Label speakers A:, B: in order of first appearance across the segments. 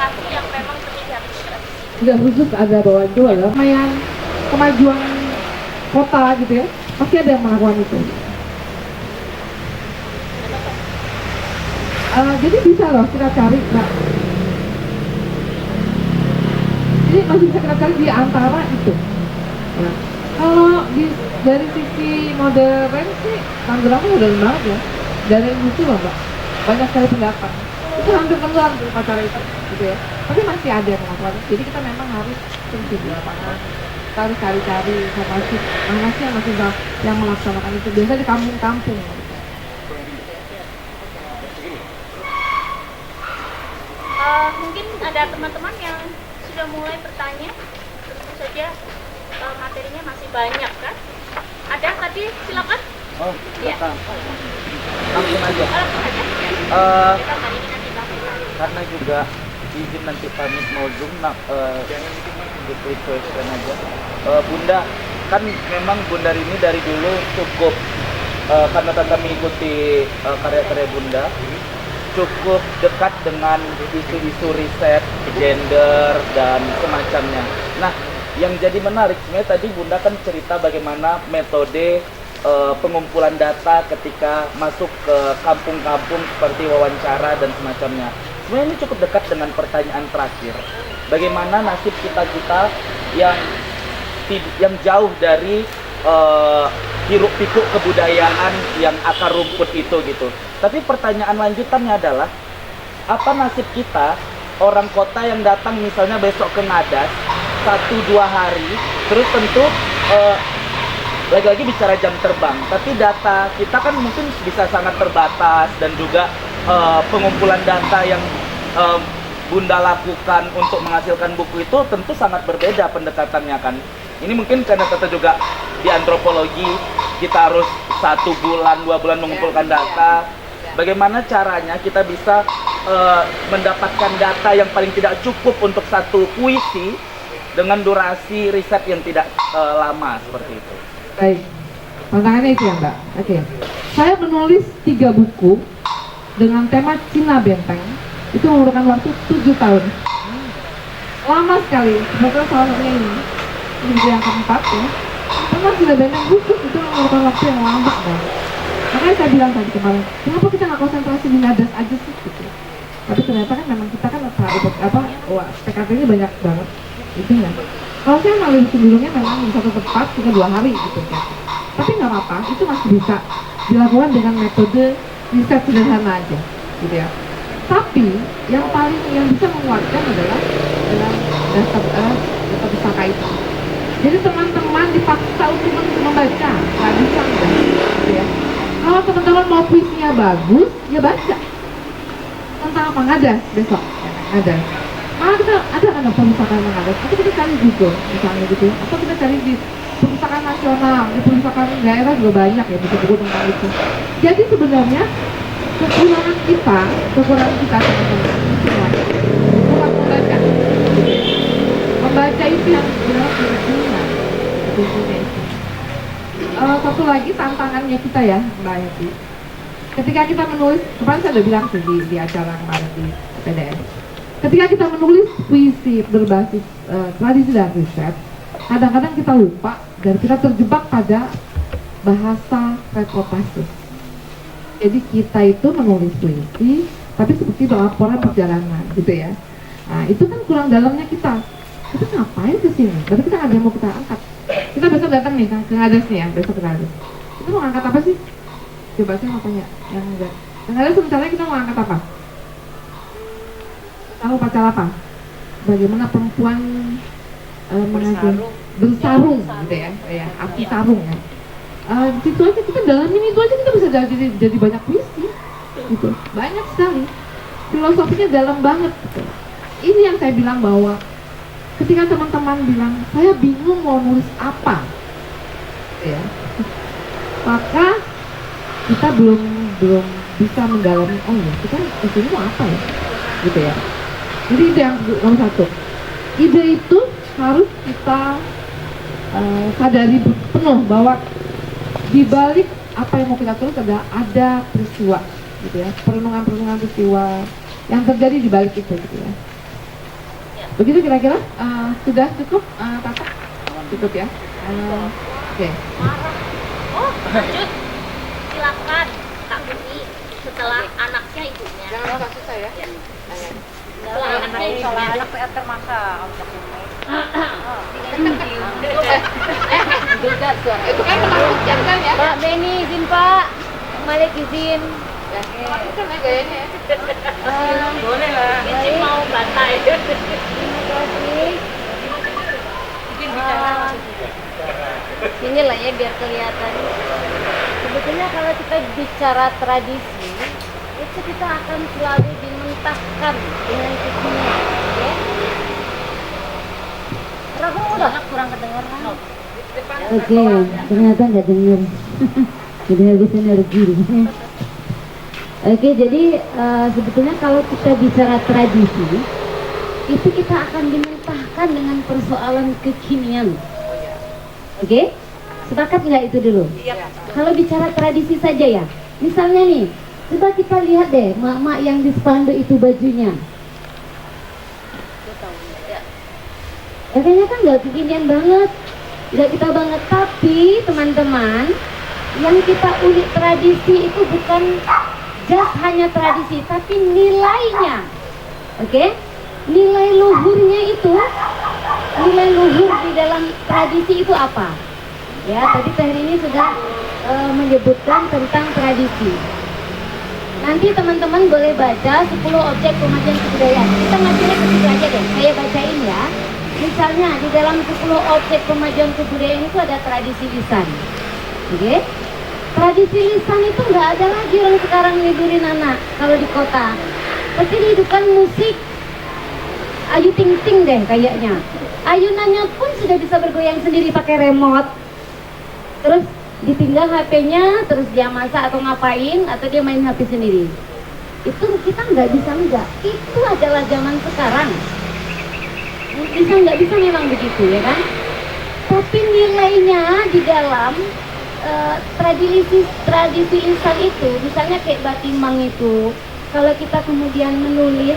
A: prestasi yang memang terjadi harus prestasi.
B: Tidak khusus ada bahwa itu adalah kemajuan kota gitu ya, pasti ada yang melakukan itu. Jadi bisa loh kita cari, Mbak. Jadi masih bisa kita cari di antara itu. Ya. Kalau dari sisi modern sih, Tangerang udah banget ya. Dari itu loh, Mbak. Banyak sekali pendapat. Itu hampir tenggelam tuh upacara itu, gitu ya. Tapi masih ada yang melakukan. Jadi kita memang harus terus di lapangan. Kita harus cari-cari informasi mana sih yang melaksanakan itu. Biasa di kampung-kampung.
A: Mungkin ada teman-teman yang sudah mulai bertanya, tentu saja materinya masih banyak kan? Ada tadi, silakan.
C: Oh,
A: ya.
C: Langsung aja.
A: Langsung aja. Kita tadi nanti bahas.
C: Karena juga izin nanti pamit mau zoom, quick question aja. Bunda, kan memang Bunda ini dari dulu cukup karena Tante mengikuti karya-karya Bunda, cukup dekat dengan isu-isu riset, gender, dan semacamnya. Nah, yang jadi menarik sebenarnya tadi Bunda kan cerita bagaimana metode pengumpulan data ketika masuk ke kampung-kampung seperti wawancara dan semacamnya. Sebenarnya ini cukup dekat dengan pertanyaan terakhir. Bagaimana nasib kita-kita yang jauh dari hiruk pikuk kebudayaan yang akar rumput itu gitu. Tapi pertanyaan lanjutannya adalah, apa nasib kita orang kota yang datang misalnya besok ke Ngadas 1-2 hari, terus tentu lagi-lagi bicara jam terbang, tapi data kita kan mungkin bisa sangat terbatas, dan juga pengumpulan data yang Bunda lakukan untuk menghasilkan buku itu tentu sangat berbeda pendekatannya kan. Ini mungkin karena kita juga di antropologi kita harus 1 bulan 2 bulan mengumpulkan data. Bagaimana caranya kita bisa mendapatkan data yang paling tidak cukup untuk satu puisi dengan durasi riset yang tidak lama seperti itu.
B: Baik, tantangannya itu ya Mbak. Oke, saya menulis 3 buku dengan tema Cina Benteng. Itu memerlukan waktu 7 tahun. Lama sekali, sebetulnya salah satunya ini buku yang keempat ya. Karena Cina Benteng khusus itu memerlukan waktu yang lama banget. Makanya saya bilang tadi kemarin, kenapa kita nggak konsentrasi di Ngadas aja sih gitu. Tapi ternyata kan memang kita kan PKT ini banyak banget itunya. Kalau saya melalui sebelumnya memang di satu tempat cuma 2 hari gitu ya. Tapi nggak apa-apa, itu masih bisa dilakukan dengan metode riset sederhana aja gitu ya. Tapi yang bisa menguatkan adalah dengan data pustaka itu. Jadi teman-teman dipaksa untuk membaca, nggak bisa enggak gitu ya. Kalau teman-teman mau puisinya bagus, ya baca. Tentang apa? Ngadas besok, ya, Ngadas. Kita ada kan perpustakaan Ngadas, atau kita cari Google misalnya gitu, atau kita cari di perpustakaan nasional, di perpustakaan daerah juga banyak ya buku-buku tentang itu. Jadi sebenarnya kekurangan kita teman-teman semuanya kurang membaca. Membaca itu yang benar berguna tentunya itu. Satu lagi tantangannya kita ya Mbak Yati. Ketika kita menulis, kemarin saya udah bilang sih di acara kemarin di PDS. Ketika kita menulis puisi berbasis tradisi dan riset, kadang-kadang kita lupa dan kita terjebak pada bahasa reportase. Jadi kita itu menulis puisi, tapi seperti laporan perjalanan gitu ya. Nah itu kan kurang dalamnya kita. Kita ngapain kesini? Tapi kita ada yang mau kita angkat. Kita besok datang nih ke Ngadas nih ya, besok ke Ngadas. Kita mau angkat apa sih? Coba saya mau tanya yang enggak. Yang Ngadas rencananya kita mau angkat apa? Tahu upacara apa? Bagaimana perempuan bersarung gitu ya, api sarung ya. Di situ aja kita dalamin itu aja kita bisa jadi banyak puisi gitu, banyak sekali. Filosofinya dalam banget gitu. Ini yang saya bilang bahwa ketika teman-teman bilang saya bingung mau nulis apa gitu ya, maka kita belum bisa mendalami, oh ya kita ini mau apa ya gitu ya. Jadi itu yang nomor 1, ide itu harus kita sadari penuh bahwa di balik apa yang mau kita tulis ada peristiwa gitu ya, perenungan peristiwa yang terjadi di balik itu gitu ya. Begitu kira-kira sudah cukup, Kakak? Cukup ya. Oke.
A: Oh, lanjut. Silakan Kak Bumi. Setelah anaknya ibunya.
B: Jangan lupa susah ya.
A: Setelah anaknya ibunya.
D: anak teater masa
B: Itu kan menakutkan kan ya?
D: Pak Beni izin Pak, Malik izin.
B: Menakutkan ya gayanya ya.
D: Boleh lah.
A: Izin mau bantai.
D: Terima kasih. Sini lah ya biar kelihatan. Sebetulnya kalau kita bicara tradisi, itu kita akan selalu dimentahkan dengan kekinian, ya. Ragu udah kurang kedengaran.
E: Oke, ternyata nggak dengar. Jadi habis energi. Oke, jadi sebetulnya kalau kita bicara tradisi, itu kita akan dimentahkan dengan persoalan kekinian. Oke, sepakat nggak itu dulu? Kalau bicara tradisi saja ya, misalnya nih, coba kita lihat deh, mak-mak yang di spanduk itu bajunya. Ya, kayaknya kan nggak kekinian banget, nggak kita banget. Tapi teman-teman, yang kita ulik tradisi itu bukan just hanya tradisi, tapi nilainya. Oke? Nilai luhurnya itu, nilai luhur di dalam tradisi itu apa? Ya, tadi Teh Rini sudah menyebutkan tentang tradisi. Nanti teman-teman boleh baca 10 objek kemajuan kebudayaan. Kita ngajunya ke situ aja deh, saya bacain ya. Misalnya di dalam 10 objek kemajuan kebudayaan itu ada tradisi lisan. Oke? Tradisi lisan itu nggak ada lagi orang sekarang liburin anak kalau di kota. Pasti dihidupkan musik Ayu Ting Ting deh kayaknya. Ayunannya pun sudah bisa bergoyang sendiri pakai remote. Terus ditinggal HP-nya, terus dia masak atau ngapain, atau dia main HP sendiri. Itu kita nggak bisa enggak. Itu adalah zaman sekarang. Bisa nggak bisa memang begitu ya kan? Tapi nilainya di dalam tradisi lisan itu, misalnya kayak batimang itu, kalau kita kemudian menulis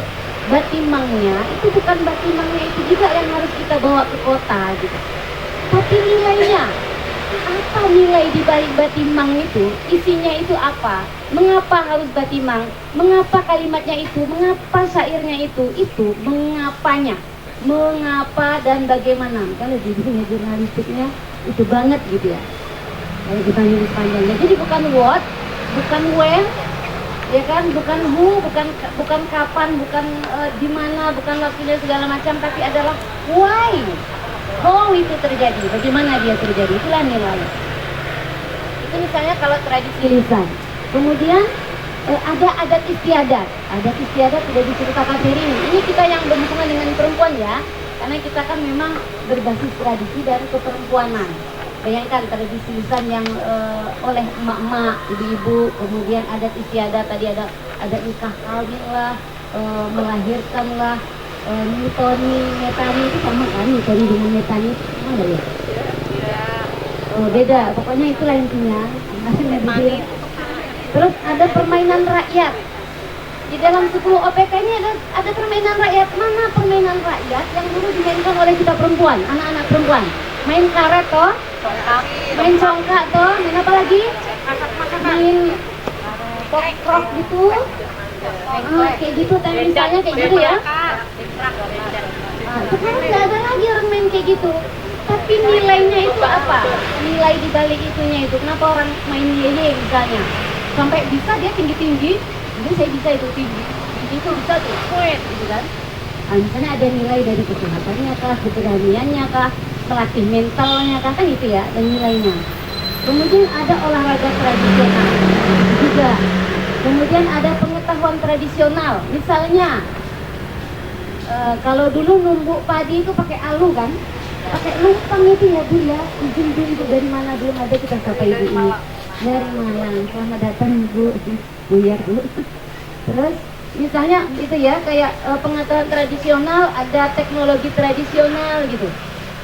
E: batimangnya, itu bukan batimangnya itu juga yang harus kita bawa ke kota gitu. Tapi nilainya, apa nilai di balik batimang itu? Isinya itu apa? Mengapa harus batimang? Mengapa kalimatnya itu? Mengapa syairnya itu mengapanya? Mengapa dan bagaimana? Kalau di dunia jurnalistiknya itu banget gitu ya. Kalau kita nulis panjangnya, jadi bukan what, bukan when, ya kan, bukan who, bukan kapan, bukan di mana, bukan waktunya segala macam, tapi adalah why, how itu terjadi, bagaimana dia terjadi, itulah nilai. Itu misalnya kalau tradisi lisan. Kemudian ada adat istiadat. Adat istiadat sudah diceritakan Ferry. Ini kita yang berhubungan dengan perempuan ya, karena kita kan memang berbasis tradisi dan keperempuanan. Bayangkan tradisi lisan yang oleh emak-emak, ibu-ibu, kemudian adat istiadat, tadi ada nikah kawin lah, melahirkan lah, nyutoni, metani, itu sama kan, nyutoni dengan metani, sama ada ya? Oh beda, pokoknya itulah intinya. Terus ada permainan rakyat. Di dalam 10 OPK ini ada permainan rakyat. Mana permainan rakyat yang dulu dimainkan oleh kita perempuan, anak-anak perempuan? Main karet toh, main congkak toh, main apa lagi? Main pok-prok gitu. Kayak gitu, tapi misalnya kayak gitu ya. Sekarang nggak ada lagi orang main kayak gitu. Tapi nilainya itu apa? Nilai di balik itunya itu. Kenapa orang main yeye misalnya? Sampai bisa dia tinggi-tinggi, jadi saya bisa itu tinggi. Itu bisa tuh, gitu kan? Nah, misalnya ada nilai dari kesehatannya kah, keberaniannya kah, melatih mentalnya kah, kan itu ya, dan nilainya. Kemudian ada olahraga tradisional juga. Kemudian ada pengetahuan tradisional. Misalnya, kalau dulu numbuk padi itu pakai alu kan? Pakai lumpang itu ya Bu ya. Izin Bu, Ibu dari mana, belum ada kita sapa Ibu ini. Dari Malang. Selamat datang Bu. Buyar Bu. Terus misalnya itu ya, kayak pengetahuan tradisional, ada teknologi tradisional gitu.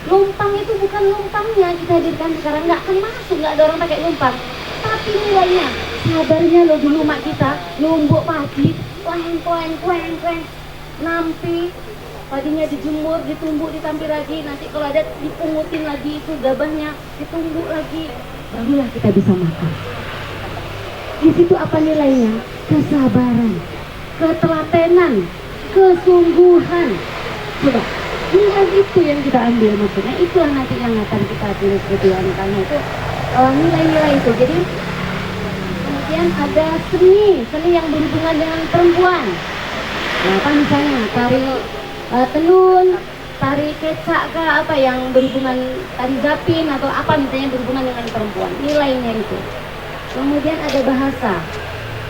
E: Lumpang itu bukan lumpangnya kita hadirkan sekarang, nggak akan masuk, nggak ada orang pakai lumpang. Tapi nilainya, sabarnya lo dulu mak kita numbuk padi, kueng, nampi, padinya dijemur, ditumbuk, ditampil lagi, nanti kalau ada dipungutin lagi itu gabahnya, ditumbuk lagi, barulah kita bisa makan. Di situ apa nilainya? Kesabaran, ketelatenan, kesungguhan. Coba, nilai itu yang kita ambil maksudnya, itulah nanti yang akan kita tulis perjuangan itu, nilai-nilai itu. Jadi kemudian ada seni yang berhubungan dengan perempuan. Nah, apa misalnya tari tenun, tari kecak kah, apa yang berhubungan, tari zapin atau apa misalnya berhubungan dengan perempuan, nilainya itu. Kemudian ada bahasa.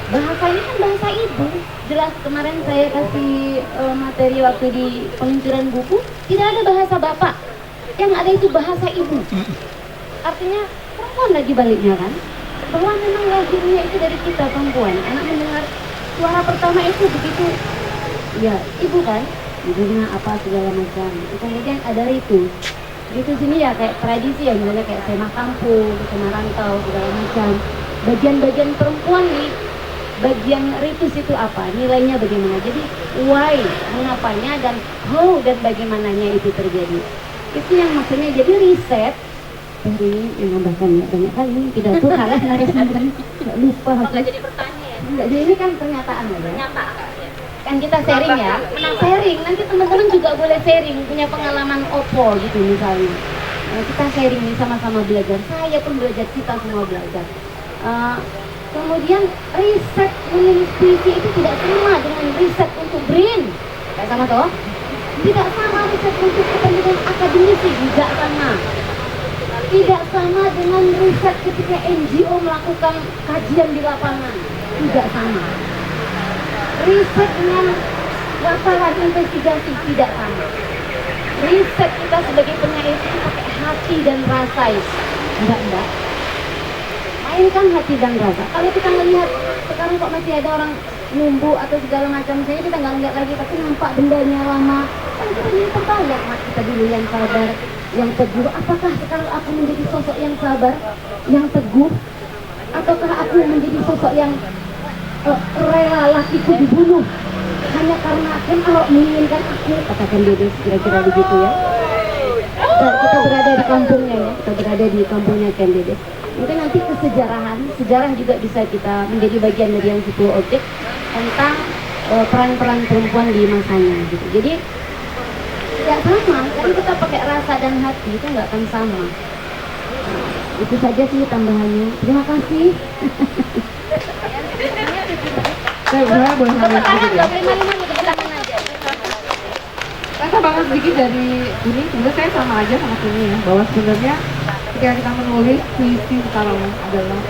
E: Bahasa ini kan bahasa ibu. Jelas kemarin saya kasih materi waktu di peluncuran buku, tidak ada bahasa bapak. Yang ada itu bahasa ibu. Artinya perempuan lagi baliknya kan. Bahwa memang lahirnya itu dari kita perempuan. Anak mendengar suara pertama itu begitu, ya ibu kan, ibunya apa segala macam. Kemudian ada ritus. Ritus ini ya kayak tradisi ya, misalnya kayak semah kampung, semah rantau segala macam. Bagian-bagian perempuan nih, bagian ritus itu apa, nilainya bagaimana. Jadi why, mengapanya, dan how dan bagaimananya itu terjadi. Itu yang maksudnya jadi riset. Hari ini menambahkan banyak kali ini pidato kalah narasumber, nggak lupa aku.
A: Nggak jadi pertanyaan.
E: Enggak, jadi ini kan pernyataan aja.
A: Nyata.
E: Kan kita sharing ya, sharing. Nanti teman-teman juga boleh sharing, punya pengalaman opo gitu misalnya. Kita sharing nih, sama-sama belajar. Saya pun belajar, kita semua belajar. Kemudian riset menulis puisi itu tidak sama dengan riset untuk brain. Tidak sama toh? Tidak sama riset untuk kepentingan akademisi, tidak sama. Tidak sama dengan riset ketika NGO melakukan kajian di lapangan, tidak sama. Riset dengan wartawan investigasi tidak sama. Riset kita sebagai penyair itu pakai hati dan rasa itu. Enggak. Mainkan hati dan rasa. Kalau kita melihat sekarang kok masih ada orang numbuk atau segala macam, misalnya kita nggak lihat lagi, tapi nampak bendanya lama. Kan kita jadi terbayang, mas kita dulu yang sabar, yang teguh. Apakah sekarang aku menjadi sosok yang sabar, yang teguh, ataukah aku menjadi sosok yang rela lakiku dibunuh hanya karena kan Ahok menginginkan aku, katakan Dedes kira-kira begitu ya. Kita berada di kampungnya ya, kita berada di kampungnya Ken Dedes. Mungkin nanti kesejarahan, sejarah juga bisa kita menjadi bagian dari yang 10 objek tentang peran-peran perempuan di masanya gitu. Jadi tidak sama, kan kita pakai rasa dan hati itu nggak akan sama. Itu saja sih tambahannya. Terima kasih.
B: Saya boleh ngambil sedikit ya. Saya tambahan sedikit dari Kuning, sebenarnya saya sama aja sama Kuning ya, bahwa sebenarnya ketika kita menulis puisi sekarang adalah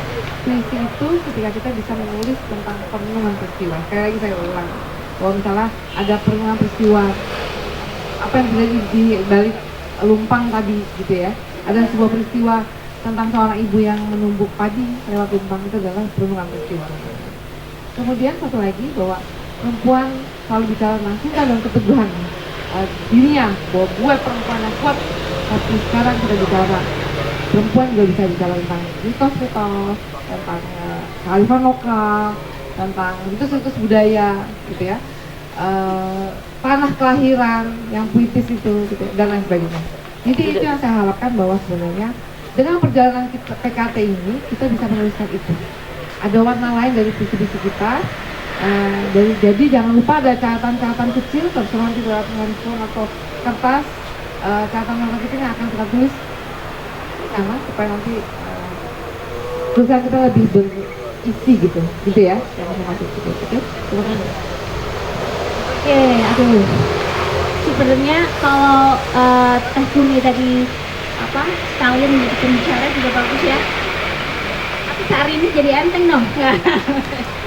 B: puisi itu ketika kita bisa menulis tentang perenungan peristiwa. Sekali lagi saya ulang, bahwa misalnya ada perenungan peristiwa apa yang terjadi di balik lumpang tadi gitu ya, ada sebuah peristiwa tentang seorang ibu yang menumbuk padi lewat lumpang, itu adalah perenungan peristiwa. Kemudian satu lagi bahwa perempuan selalu bicara tentang cinta dan keteguhan dirinya, bahwa buat perempuan yang kuat. Tapi sekarang kita bicara perempuan juga bisa bicara tentang mitos-mitos, tentang kearifan lokal, tentang mitos-mitos budaya gitu ya, tanah kelahiran yang puitis itu gitu ya, dan lain sebagainya. Jadi itu yang saya harapkan, bahwa sebenarnya dengan perjalanan kita, PKT ini kita bisa menuliskan itu. Ada warna lain dari visi-visi kita. Jadi jangan lupa ada catatan-catatan kecil tersurat di dalam handphone atau kertas, catatan-catatan kecil yang akan kita tulis sama supaya nanti tulisan kita lebih berisi gitu ya, yang masuk gitu. Oke, terima kasih.
E: Oke, aduh. Sebenarnya kalau Teh Kuni tadi apa sekalian menjadi pembicara juga bagus ya. Tapi hari ini jadi enteng dong.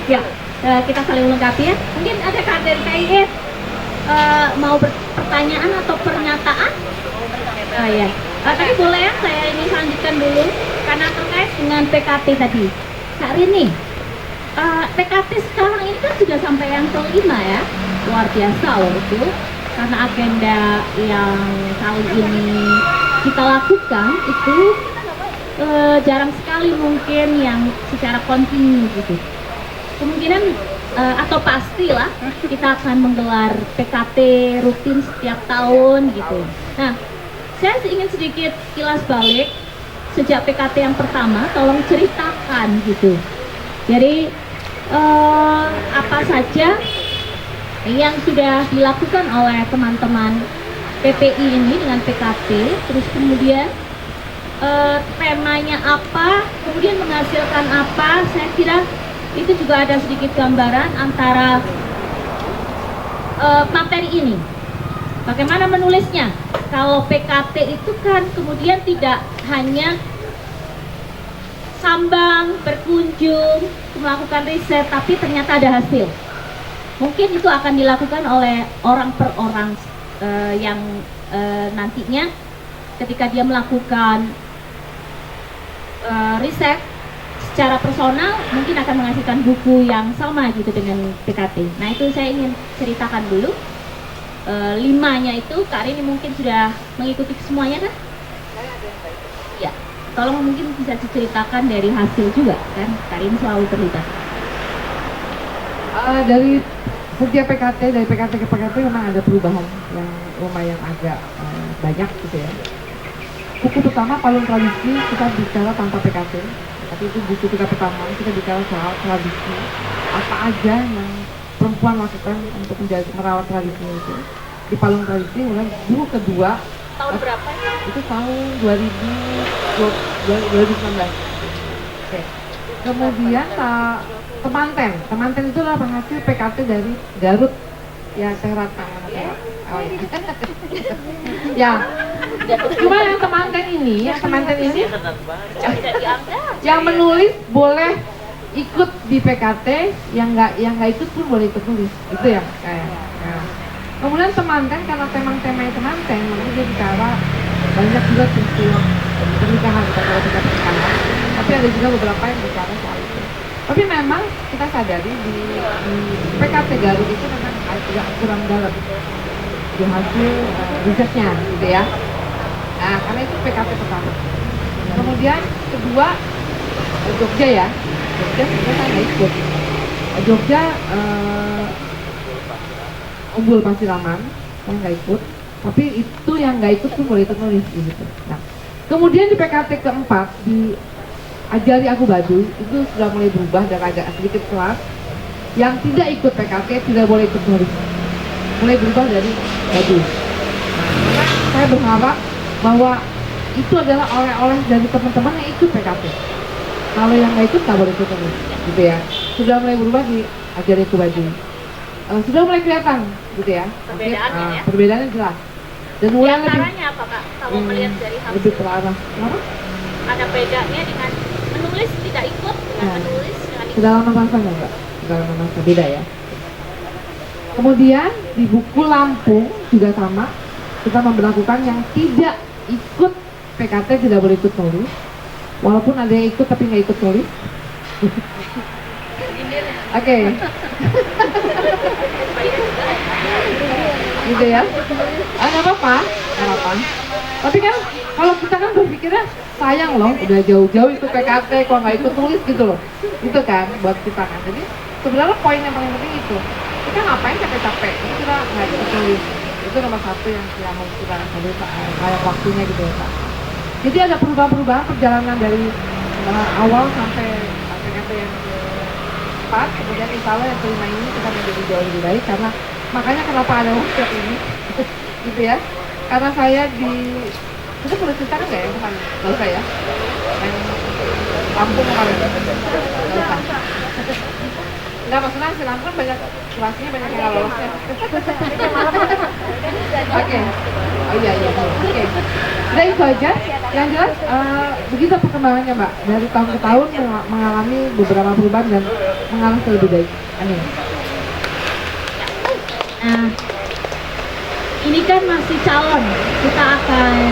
E: Ya, kita saling melengkapi ya. Mungkin ada Kak dari KIS mau pertanyaan atau pernyataan? Oh ya. Tapi boleh ya saya ini lanjutkan dulu karena terkait dengan PKT tadi. Kak Rini, PKT sekarang ini kan sudah sampai yang kelima ya, luar biasa loh itu. Karena agenda yang tahun ini kita lakukan itu jarang sekali mungkin yang secara kontinu gitu. Kemungkinan
A: atau pastilah kita akan menggelar PKT rutin setiap tahun gitu. Nah, saya ingin sedikit kilas balik sejak PKT yang pertama, tolong ceritakan gitu. Jadi apa saja yang sudah dilakukan oleh teman-teman PPI ini dengan PKT, terus kemudian temanya apa, kemudian menghasilkan apa. Saya kira itu juga ada sedikit gambaran antara materi ini. Bagaimana menulisnya? Kalau PKT itu kan kemudian tidak hanya sambang, berkunjung, melakukan riset, tapi ternyata ada hasil. Mungkin itu akan dilakukan oleh orang per orang yang nantinya ketika dia melakukan riset secara personal mungkin akan menghasilkan buku yang sama gitu dengan PKT. Nah, itu saya ingin ceritakan dulu. 5-nya itu Kak Rini mungkin sudah mengikuti semuanya kan? Ya, tolong mungkin bisa diceritakan dari hasil juga kan? Kak Rini selalu terlibat.
B: Dari setiap PKT, dari PKT ke PKT memang ada perubahan yang lumayan agak banyak gitu ya. Buku pertama Palung Tradisi kita bicara tanpa PKT, tapi itu buku kita pertama kita bicara soal tradisi, apa aja yang perempuan lakukan untuk merawat tradisi itu di Palung Tradisi. Kemudian buku kedua
A: Tahun berapa ya?
B: itu tahun 2019. Oke. Kemudian Temanten itu adalah penghasil PKT dari Garut ya, Teh Ratna. Oh, ya. Cuma yang temanten ini
A: Tidak dianggap.
B: yang menulis boleh ikut di PKT, yang nggak ikut pun boleh ikut tulis, itu ya kayak. Nah. Kemudian temanten karena tema-temanya temanten, makanya dia bicara banyak juga peristiwa pernikahan, kalau tidak pernikahan, tapi ada juga beberapa yang bicara soal itu. Tapi memang kita sadari di PKT Garut itu memang agak kurang dalam di hasil risetnya gitu ya. Nah, karena itu PKT pertama. Kemudian kedua Jogja ya. Jogja sebenarnya saya nggak ikut. Jogja Umbul Pasiraman saya nggak ikut. Tapi itu yang nggak ikut pun boleh ikut nulis gitu. Nah, kemudian di PKT keempat di Ajari Aku Baduy itu sudah mulai berubah dan agak sedikit kelas. Yang tidak ikut PKT tidak boleh ikut nulis. Mulai berubah dari Baduy. Nah, saya berharap bahwa itu adalah oleh-oleh dari teman-teman yang ikut PKT. Kalau yang nggak ikut nggak boleh ikut nulis, gitu ya. Sudah mulai berubah di Ajari Aku Baduy. Sudah mulai kelihatan, gitu ya.
A: Perbedaannya ya.
B: Perbedaannya jelas. Dan mulai lebih
A: Antaranya apa Kak? Kalau melihat dari hasil
B: lebih terarah. Kenapa?
A: ada bedanya dengan menulis tidak ikut dengan
B: Nah.
A: menulis dengan ikut.
B: Kedalaman bahasanya enggak? Kedalaman bahasa beda ya. Kemudian di buku Lampung juga sama, kita memperlakukan yang tidak ikut PKT tidak boleh ikut nulis. Walaupun ada yang ikut tapi nggak ikut nulis. Oke. Gitu ya. Nggak apa-apa, nggak apa-apa. Tapi kan kalau kita kan berpikirnya sayang loh, udah jauh-jauh ikut PKT kok nggak ikut tulis gitu loh. Itu kan buat kita kan. Jadi sebenarnya poin yang paling penting itu. Kita ngapain capek-capek? Kita nggak ikut tulis. Itu nomor satu yang mau kita ambil kayak waktunya gitu ya Pak. Jadi ada perubahan-perubahan perjalanan dari awal sampai PKT yang keempat, kemudian insya Allah yang kelima ini kita menjadi jauh lebih baik karena makanya kenapa ada workshop ini gitu ya, karena saya di kita perlu ceritakan nggak ya, bukan nggak usah ya, yang Lampung kemarin nggak usah. Nggak, maksudnya si Lampung banyak kelasnya banyak yang nggak lolosnya. Oke. Oh iya oke. Udah itu aja. Yang jelas begitu perkembangannya Mbak, dari tahun ke tahun mengalami beberapa perubahan dan mengarah ke lebih baik. Amin.
A: Nah, ini kan masih calon, kita akan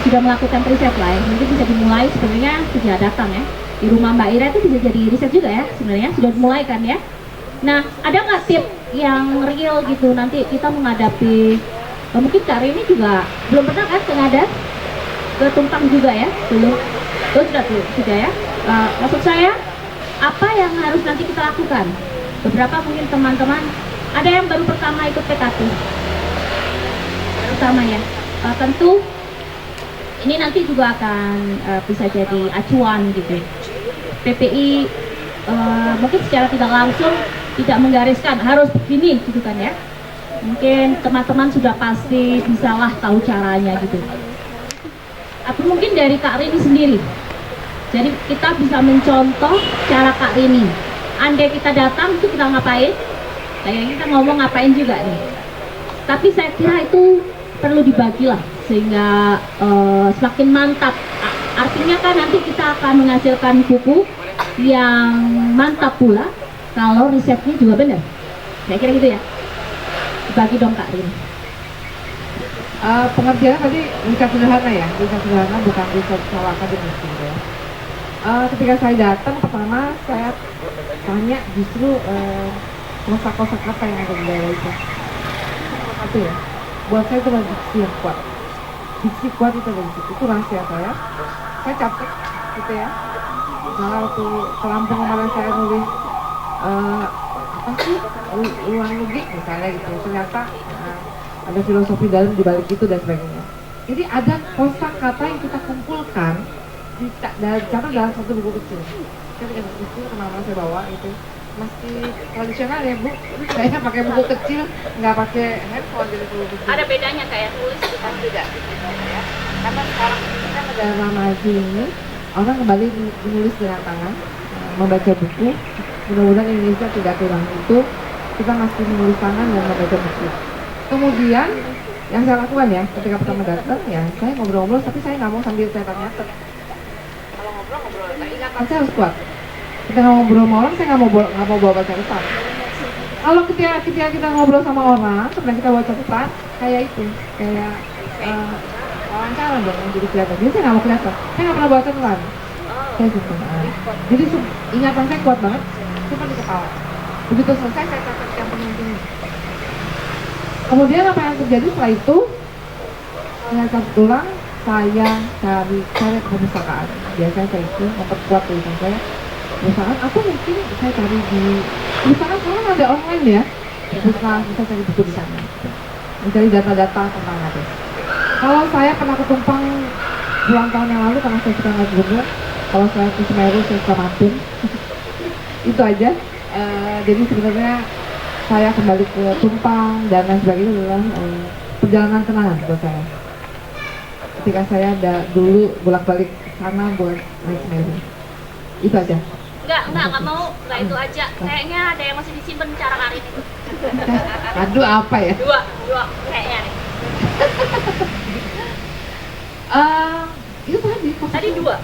A: sudah melakukan riset lah ya. Mungkin bisa dimulai sebenarnya sudah datang ya. Di rumah Mbak Ira itu bisa jadi riset juga ya sebenarnya, sudah dimulai kan ya. Nah, ada nggak tips yang real gitu nanti kita menghadapi, mungkin Kak Rini juga belum pernah kan ke Ngadas, ke Tumpang juga ya, belum? Oh sudah ya. Maksud saya, apa yang harus nanti kita lakukan beberapa mungkin teman-teman ada yang baru pertama ikut PKT, pertama ya. Tentu ini nanti juga akan bisa jadi acuan gitu. PPI mungkin secara tidak langsung tidak menggariskan harus begini gitu kan ya. Mungkin teman-teman sudah pasti bisalah tahu caranya gitu. Atau mungkin dari Kak Rini sendiri. Jadi kita bisa mencontoh cara Kak Rini. Andai kita datang itu kita ngapain? Kayak kita ngomong ngapain juga nih. Tapi saya kira itu perlu dibagi lah sehingga semakin mantap. Artinya kan nanti kita akan menghasilkan buku yang mantap pula kalau risetnya juga benar. Saya kira gitu ya. Bagi dong Kak Rin.
B: Pengertiannya tadi riset sederhana ya, riset sederhana bukan riset soal akademis gitu ya. Ketika saya datang pertama saya tanya justru kosa-kosa kata yang ada di daerah itu. Satu ya, buat saya itu adalah diksi yang kuat. Diksi kuat itu dari situ, itu rahasia saya. Saya capek gitu ya. Misalnya waktu ke Lampung kemarin saya nulis apa sih uang logik misalnya gitu, ternyata ada filosofi dalam di balik itu dan sebagainya. Jadi ada kosakata yang kita kumpulkan dicatat dalam satu buku kecil. Saya pakai buku kecil kemana-mana saya bawa itu masih tradisional ya Bu. Saya pakai buku kecil, nggak pakai handphone jadi buku kecil.
A: Ada bedanya kayak tulis itu kan
B: Beda ya. Karena sekarang ini kan negara maju ini orang kembali menulis dengan tangan, membaca buku. Mudah-mudahan Indonesia tidak hilang itu, kita masih menulis tangan dan membaca buku. Kemudian yang saya lakukan ya, ketika pertama datang ya, saya ngobrol-ngobrol, tapi saya nggak mau sambil saya nyatet. Kalau ngobrol-ngobrol, nah ingatan saya harus kuat. Kita ngobrol sama orang, saya nggak mau bawa catatan. Kalau ketika kita ngobrol sama orang, sebenarnya kita bawa catatan, kayak itu, kayak wawancara dong yang jadi kelihatan. Jadi saya nggak mau kelihatan, saya nggak pernah bawa catatan. Saya simpan. Jadi ingatan saya kuat banget, simpan di kepala. Begitu selesai saya catat yang penting. Kemudian apa yang terjadi setelah itu? Saya catat ulang, saya cari perpustakaan. Biasanya saya itu memperkuat tulisan saya. Perpustakaan apa mungkin saya cari di perpustakaan sekarang ada online ya. Perpustakaan bisa cari buku di sana. Mencari data-data tentang apa. Kalau saya pernah ke Tumpang puluhan tahun yang lalu karena saya suka naik gunung. Kalau saya ke Semeru saya suka mampir. Itu aja. Jadi sebenarnya saya kembali ke Tumpang dan lain sebagainya adalah perjalanan kenangan buat saya. Ketika saya dulu bolak-balik sana buat naik Semeru. Itu aja.
A: Enggak mau, enggak itu aja. Kayaknya ada yang masih disimpan cara Karin itu.
B: Aduh apa ya?
A: Dua kayaknya nih.
B: Itu tadi.
A: Tadi dua.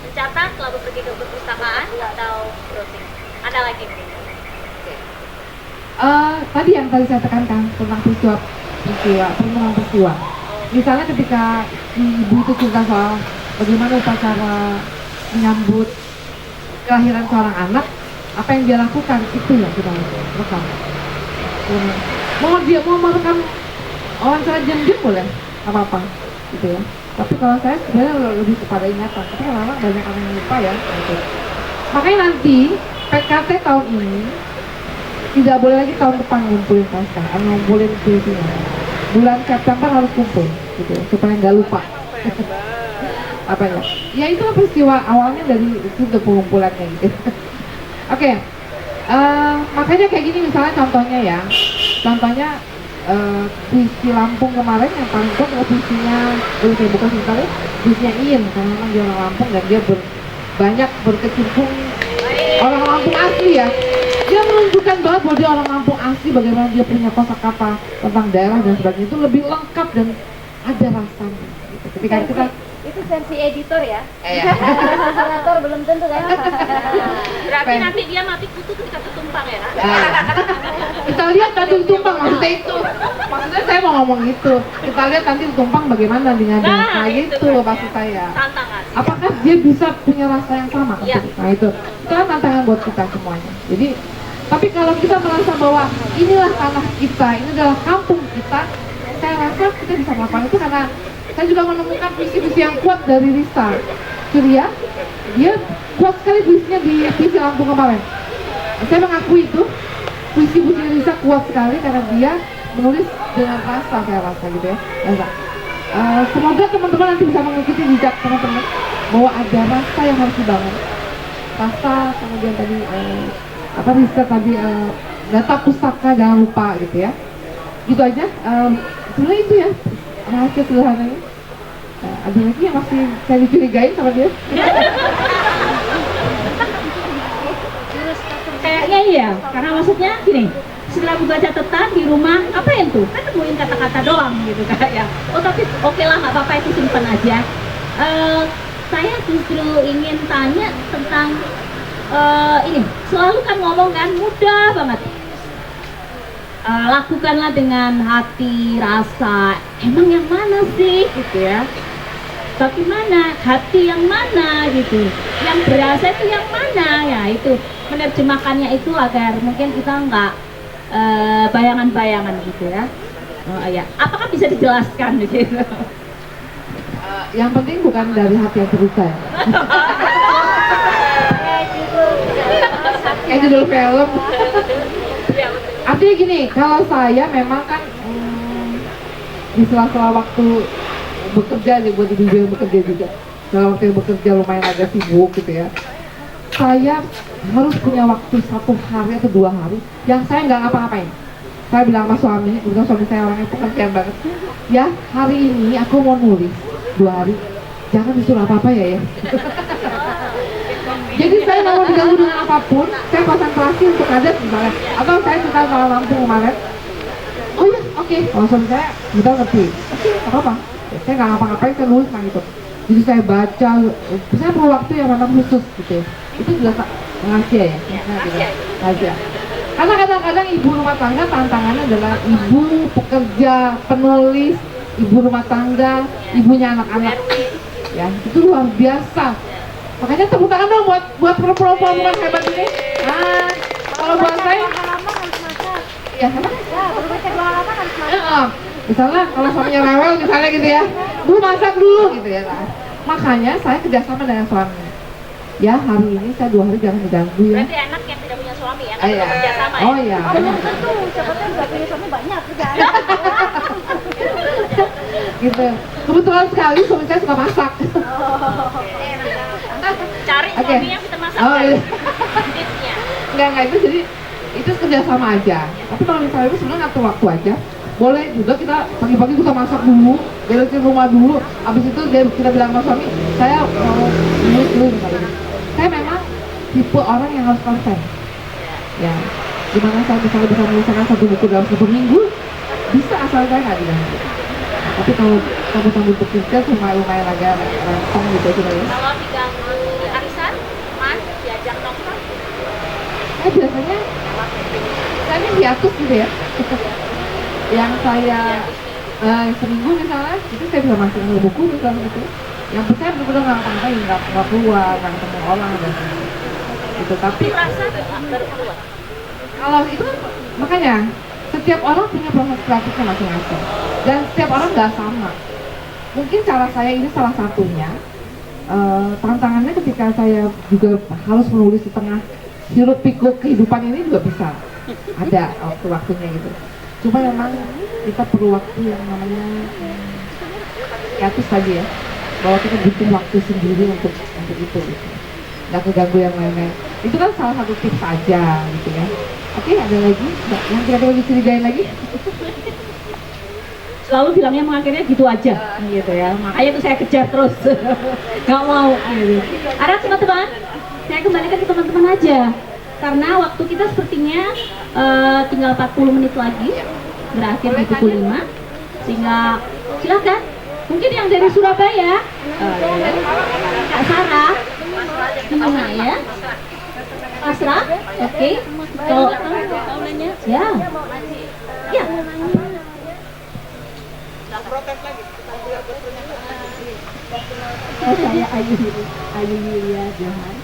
A: Mencatat lalu pergi ke perpustakaan atau browsing. Ada lagi mungkin.
B: Tadi yang tadi saya tekankan tentang peristiwa. Misalnya ketika ibu itu cerita soal bagaimana upacara menyambut kelahiran seorang anak, apa yang dia lakukan itu yang kita rekam. Mau merekam wawancara jam-jam boleh, apa-apa gitu ya. Tapi kalau saya sebenarnya lebih kepada ingatan, tapi lama banyak orang yang lupa ya. Gitu. Makanya nanti PKT tahun ini tidak boleh lagi tahun depan ngumpulin pasca, ngumpulin puisinya. Bulan September harus kumpul, gitu, supaya nggak lupa. Apa ya? Ya itu peristiwa awalnya dari itu pengumpulannya gitu. Oke, makanya kayak gini misalnya contohnya puisi Lampung kemarin yang paling kuat adalah puisinya, saya buka sebentar ya, puisinya Iin karena memang dia orang Lampung dan dia banyak berkecimpung orang Lampung asli ya. Dia menunjukkan banget bahwa dia orang Lampung asli, bagaimana dia punya kosakata tentang daerah dan sebagainya itu lebih lengkap dan ada rasanya. Gitu. Ketika kita
D: Itu versi editor ya?
B: Iya.
D: Editor belum tentu kan?
A: Berarti nanti dia mati kutu ketika ketumpang ya?
B: Kita lihat nanti Tumpang maksudnya itu. Maksudnya saya mau ngomong gitu. Kita lihat nanti Tumpang bagaimana dengan kayak itu maksud saya.
A: Tantangan.
B: Apakah dia bisa punya rasa yang sama?
A: Iya.
B: Nah itu kan tantangan buat kita semuanya. Jadi tapi kalau kita merasa bahwa inilah tanah kita, ini adalah kampung kita, saya rasa kita bisa melakukan itu karena saya juga menemukan puisi-puisi yang kuat dari Rista Surya. Dia kuat sekali puisinya di puisi Lampung kemarin. Saya mengakui itu puisi-puisi Risa kuat sekali karena dia menulis dengan rasa, saya rasa gitu ya. Rasa. Semoga teman-teman nanti bisa mengikuti jejak teman-teman bahwa ada rasa yang harus dibangun. Rasa, kemudian tadi apa Risa tadi data pustaka jangan lupa gitu ya. Gitu aja. Sebenarnya itu ya rahasia sederhananya. Ada lagi yang masih saya dicurigain sama dia?
A: Kayaknya iya, karena maksudnya gini, setelah buka catatan di rumah, apa yang tuh? Kan nemuin kata-kata doang gitu kayak ya. Oh tapi oke lah, nggak apa-apa, itu simpan aja. Saya justru ingin tanya tentang ini, selalu kan ngomong kan mudah banget. Lakukanlah dengan hati, rasa. Emang yang mana sih gitu ya? Bagaimana? Hati yang mana gitu? Yang berasa itu yang mana? Ya itu menerjemahkannya itu agar mungkin kita nggak bayangan-bayangan gitu ya. Oh ya, apakah bisa dijelaskan gitu?
B: Yang penting bukan dari hati yang terluka ya. Kayak judul film. Artinya gini, kalau saya memang kan di sela-sela waktu bekerja nih, buat ibu yang bekerja juga, dalam waktu yang bekerja lumayan agak sibuk gitu ya, saya harus punya waktu 1 hari atau 2 hari yang saya nggak ngapa-ngapain. Saya bilang sama suami, kebetulan suami saya orangnya pengertian banget, ya hari ini aku mau nulis 2 hari, jangan disuruh apa-apa ya. Jadi saya nggak mau diganggu dengan apapun, saya konsentrasi untuk ada misalnya, atau saya tinggal ke Lampung kemarin. Oh ya, oke. Kalau suami saya, kita ngerti. Oke, apa-apa. Saya nggak ngapa-ngapain, saya nulis nah gitu. Jadi saya baca, saya perlu waktu yang memang khusus gitu. Itu juga rahasia ya. Rahasia. Karena kadang-kadang ibu rumah tangga tantangannya adalah ibu pekerja, penulis, ibu rumah tangga, ibunya anak-anak. Ya, itu luar biasa. Makanya tepuk tangan dong buat perempuan-perempuan hebat ini. Nah, kalau buat saya, ya apa? Misalnya kalau suaminya rewel misalnya gitu ya, Bu masak dulu gitu ya. Nah, makanya saya kerjasama dengan suami. Ya hari ini saya 2 hari jangan diganggu ya.
A: Berarti anak yang tidak punya suami ya, kan
B: Iya.
A: kerja sama ya?
B: Oh iya.
D: Belum tentu, siapa tahu nggak punya suami banyak kerjaan.
B: Gitu. Kebetulan sekali suami saya suka masak.
A: Cari
B: Oke.
A: suami yang bisa masak
B: Oh
A: kan?
B: iya.
A: Tipsnya.
B: Enggak itu jadi itu kerjasama aja. Tapi kalau misalnya itu sebenarnya ngatur waktu aja. Boleh juga kita pagi-pagi kita masak dulu, beresin rumah dulu. Abis itu kita bilang sama suami, saya mau nulis dulu misalnya. Saya memang tipe orang yang harus konsen. Ya, gimana saya bisa menyelesaikan 1 buku dalam 1 minggu, bisa asal saya nggak diganggu. Tapi kalau kamu bekerja lumayan agak rantang gitu ya.
A: Kalau diganggu arisan, Mas diajak nongkrong.
B: Saya biasanya saya ini hiatus gitu ya. Yang saya seminggu misalnya, itu saya bisa masuk buku misalnya gitu. Yang saya benar-benar nggak ngapa-ngapain, nggak keluar, nggak ketemu orang dan gitu. Tapi
A: Rasa baru keluar.
B: kalau itu makanya setiap orang punya proses kreatifnya masing-masing dan setiap orang nggak sama. Mungkin cara saya ini salah satunya. Tantangannya ketika saya juga harus menulis di tengah hiruk pikuk kehidupan ini juga bisa ada waktu-waktunya gitu. Cuma memang kita perlu waktu yang namanya kreatif tadi ya, bahwa kita butuh waktu sendiri untuk itu gitu. Nggak keganggu yang lain-lain. Itu kan salah satu tips aja gitu ya. Oke, ada lagi yang kira-kira dicurigain lagi?
A: Selalu bilangnya mengakhirnya gitu aja gitu ya, makanya tuh saya kejar terus. Nggak mau gitu. Ada teman-teman, saya kembalikan ke teman-teman aja karena waktu kita sepertinya tinggal 40 menit lagi berakhir di pukul 5, sehingga silakan mungkin yang dari Surabaya, Kak Sarah gimana ya, Asra, oke. Kalau ya saya Ayu Yulia Johan.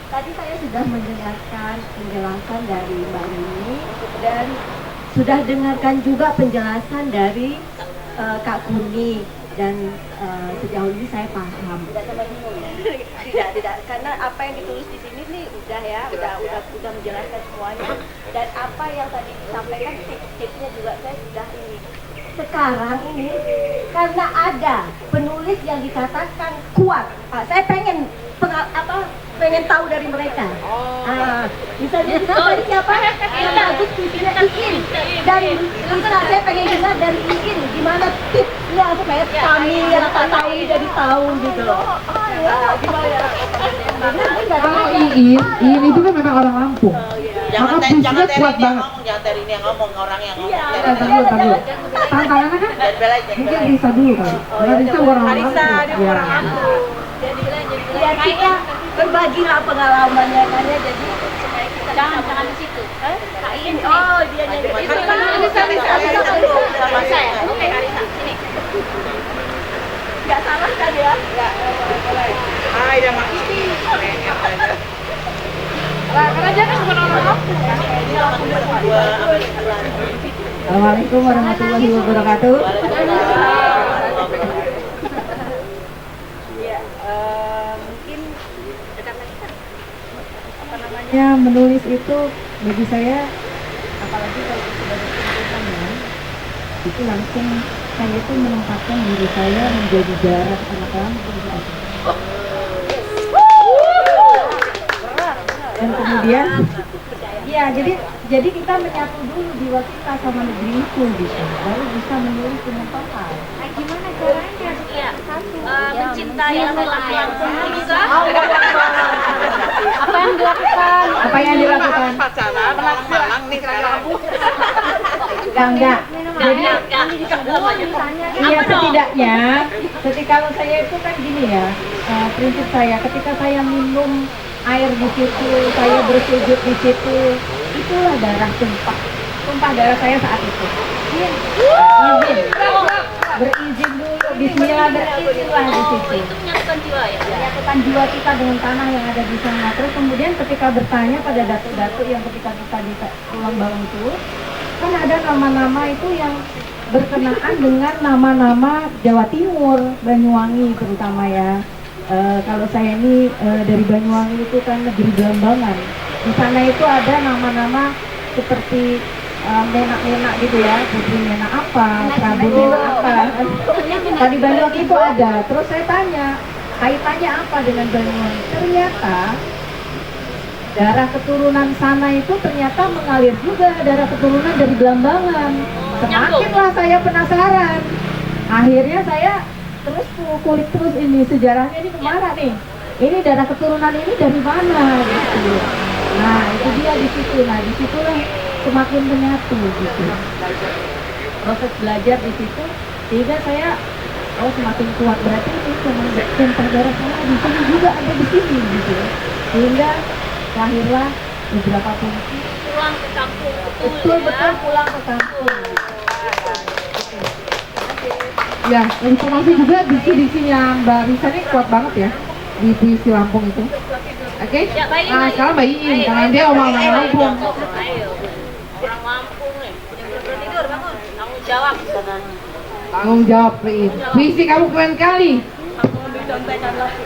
D: Tadi saya sudah mendengarkan penjelasan dari Mbak Yuni dan sudah dengarkan juga penjelasan dari Kak Kuni.
E: dan sejauh ini saya paham.
D: Tidak, karena apa yang ditulis di sini nih udah ya, udah menjelaskan semuanya, dan apa yang tadi disampaikan tips-tipsnya juga saya sudah ini.
E: Sekarang ini karena ada penulis yang dikatakan kuat, saya pengen pengen tahu dari mereka. Misalnya dari siapa? Bagus tulisnya Iin. Dari Lisa saya pengen dengar dari Iin gimana tipsnya supaya kami yang tak tahu ini jadi tahu gitu loh.
B: Kalau Iin itu kan memang orang Lampung. Maka puisinya kuat banget.
F: Jangan dari ini yang ngomong, orang yang ngomong.
B: Tahu. Tantangannya kan mungkin Risa dulu kan. Karena Risa orang Lampung. Ya.
E: Ya kita berbagilah pengalamannya kan ya, jadi supaya kita
D: Jangan di situ.
E: Iin. Oh dia nyanyi.
D: Karisa. Oke, Karisa, sini.
E: Nggak salah kan ya?
F: Hai, udah makin.
B: Karena dia kan bukan orang Lampung. Assalamualaikum warahmatullahi wabarakatuh.
D: Mungkin dekat lagi kan? Apa namanya?
B: Ya, menulis itu bagi saya, apalagi kalau sudah berkumpulkan itu langsung saya itu menempatkan diri saya menjadi jarak anak-anak dan kemudian ya jadi kita menyatu dulu jiwa kita sama negeri itu gitu, baru bisa menulis dengan total.
E: Nah, gimana caranya?
D: Iya, mencintai laki-laki yang bisa.
E: Apa yang dilakukan?
B: Apa yang dilakukan?
F: Pacaran, malang nih sekarang.
B: Enggak. Jadi
E: Misalnya
B: iya, setidaknya kalau saya itu kan gini ya, prinsip saya ketika saya minum air di situ, saya bersujud di situ, itulah darah tumpah darah saya saat itu. Izin, berizin dulu, Bismillah, berizinlah di situ.
D: Itu menyatukan jiwa ya.
B: Menyatukan jiwa kita dengan tanah yang ada di sana. Terus kemudian ketika bertanya pada datu-datu yang ketika kita di tulang balong itu, kan ada nama-nama itu yang berkenaan dengan nama-nama Jawa Timur, Banyuwangi terutama ya. Kalau saya ini dari Banyuwangi itu kan negeri Belambangan. Di sana itu ada nama-nama seperti Menak-menak gitu ya, Putri Menak apa, Prabu Menak apa. Tadi Banyuwangi itu ada. Terus saya tanya, kaitannya apa dengan Banyuwangi? Ternyata darah keturunan sana itu ternyata mengalir juga darah keturunan dari Belambangan. Semakinlah saya penasaran. Akhirnya saya terus kulik terus ini sejarahnya ini kemana nih? Ini darah keturunan ini dari mana gitu. Nah itu dia di situ. Nah disitulah semakin menyatu gitu. Proses belajar di situ sehingga saya semakin kuat, berarti ini cuma centang darah saya di sini juga ada di sini gitu. Sehingga lahirlah beberapa fungsi.
D: Pulang ke kampung.
B: Betul pulang ke kampung. Ya, informasi juga diksi-diksinya Mbak Risa ini kuat banget ya di puisi Lampung itu. Oke?
D: Ya, baik,
B: Nah,
D: baik.
B: sekarang Mbak Iin, karena dia orang Lampung.
D: Ayo. Orang Lampung nih. Yang belum tidur bangun. Tanggung jawab sana.
B: Tanggung jawab, Mbak Iin. Puisi kamu keren kali.
D: Aku ambil dompet dan lagi.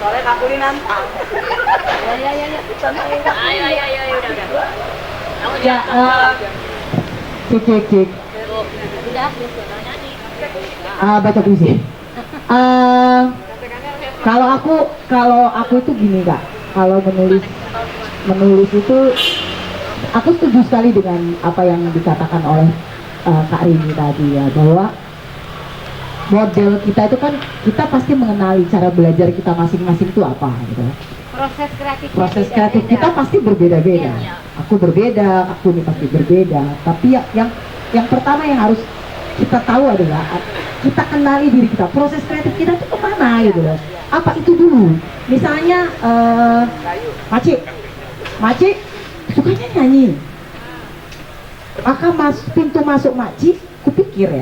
F: Soalnya aku ini nantang.
D: Ya. Ayo, udah. Tanggung
B: Ya,
D: jawab.
B: cek.
D: Udah, nyanyi.
B: Baca puisi. Kalau aku itu gini Kak, kalau menulis itu aku setuju sekali dengan apa yang dikatakan oleh Kak Rini tadi ya, bahwa model kita itu kan kita pasti mengenali cara belajar kita masing-masing itu apa gitu. Proses kreatif kita pasti berbeda-beda. Aku berbeda, aku ini pasti berbeda. Tapi yang pertama yang harus kita tahu adalah kita kenali diri kita. Proses kreatif kita itu kemana gitu loh. Apa itu dulu? Misalnya Maci sukanya nyanyi. Maka pintu masuk Maci, kupikir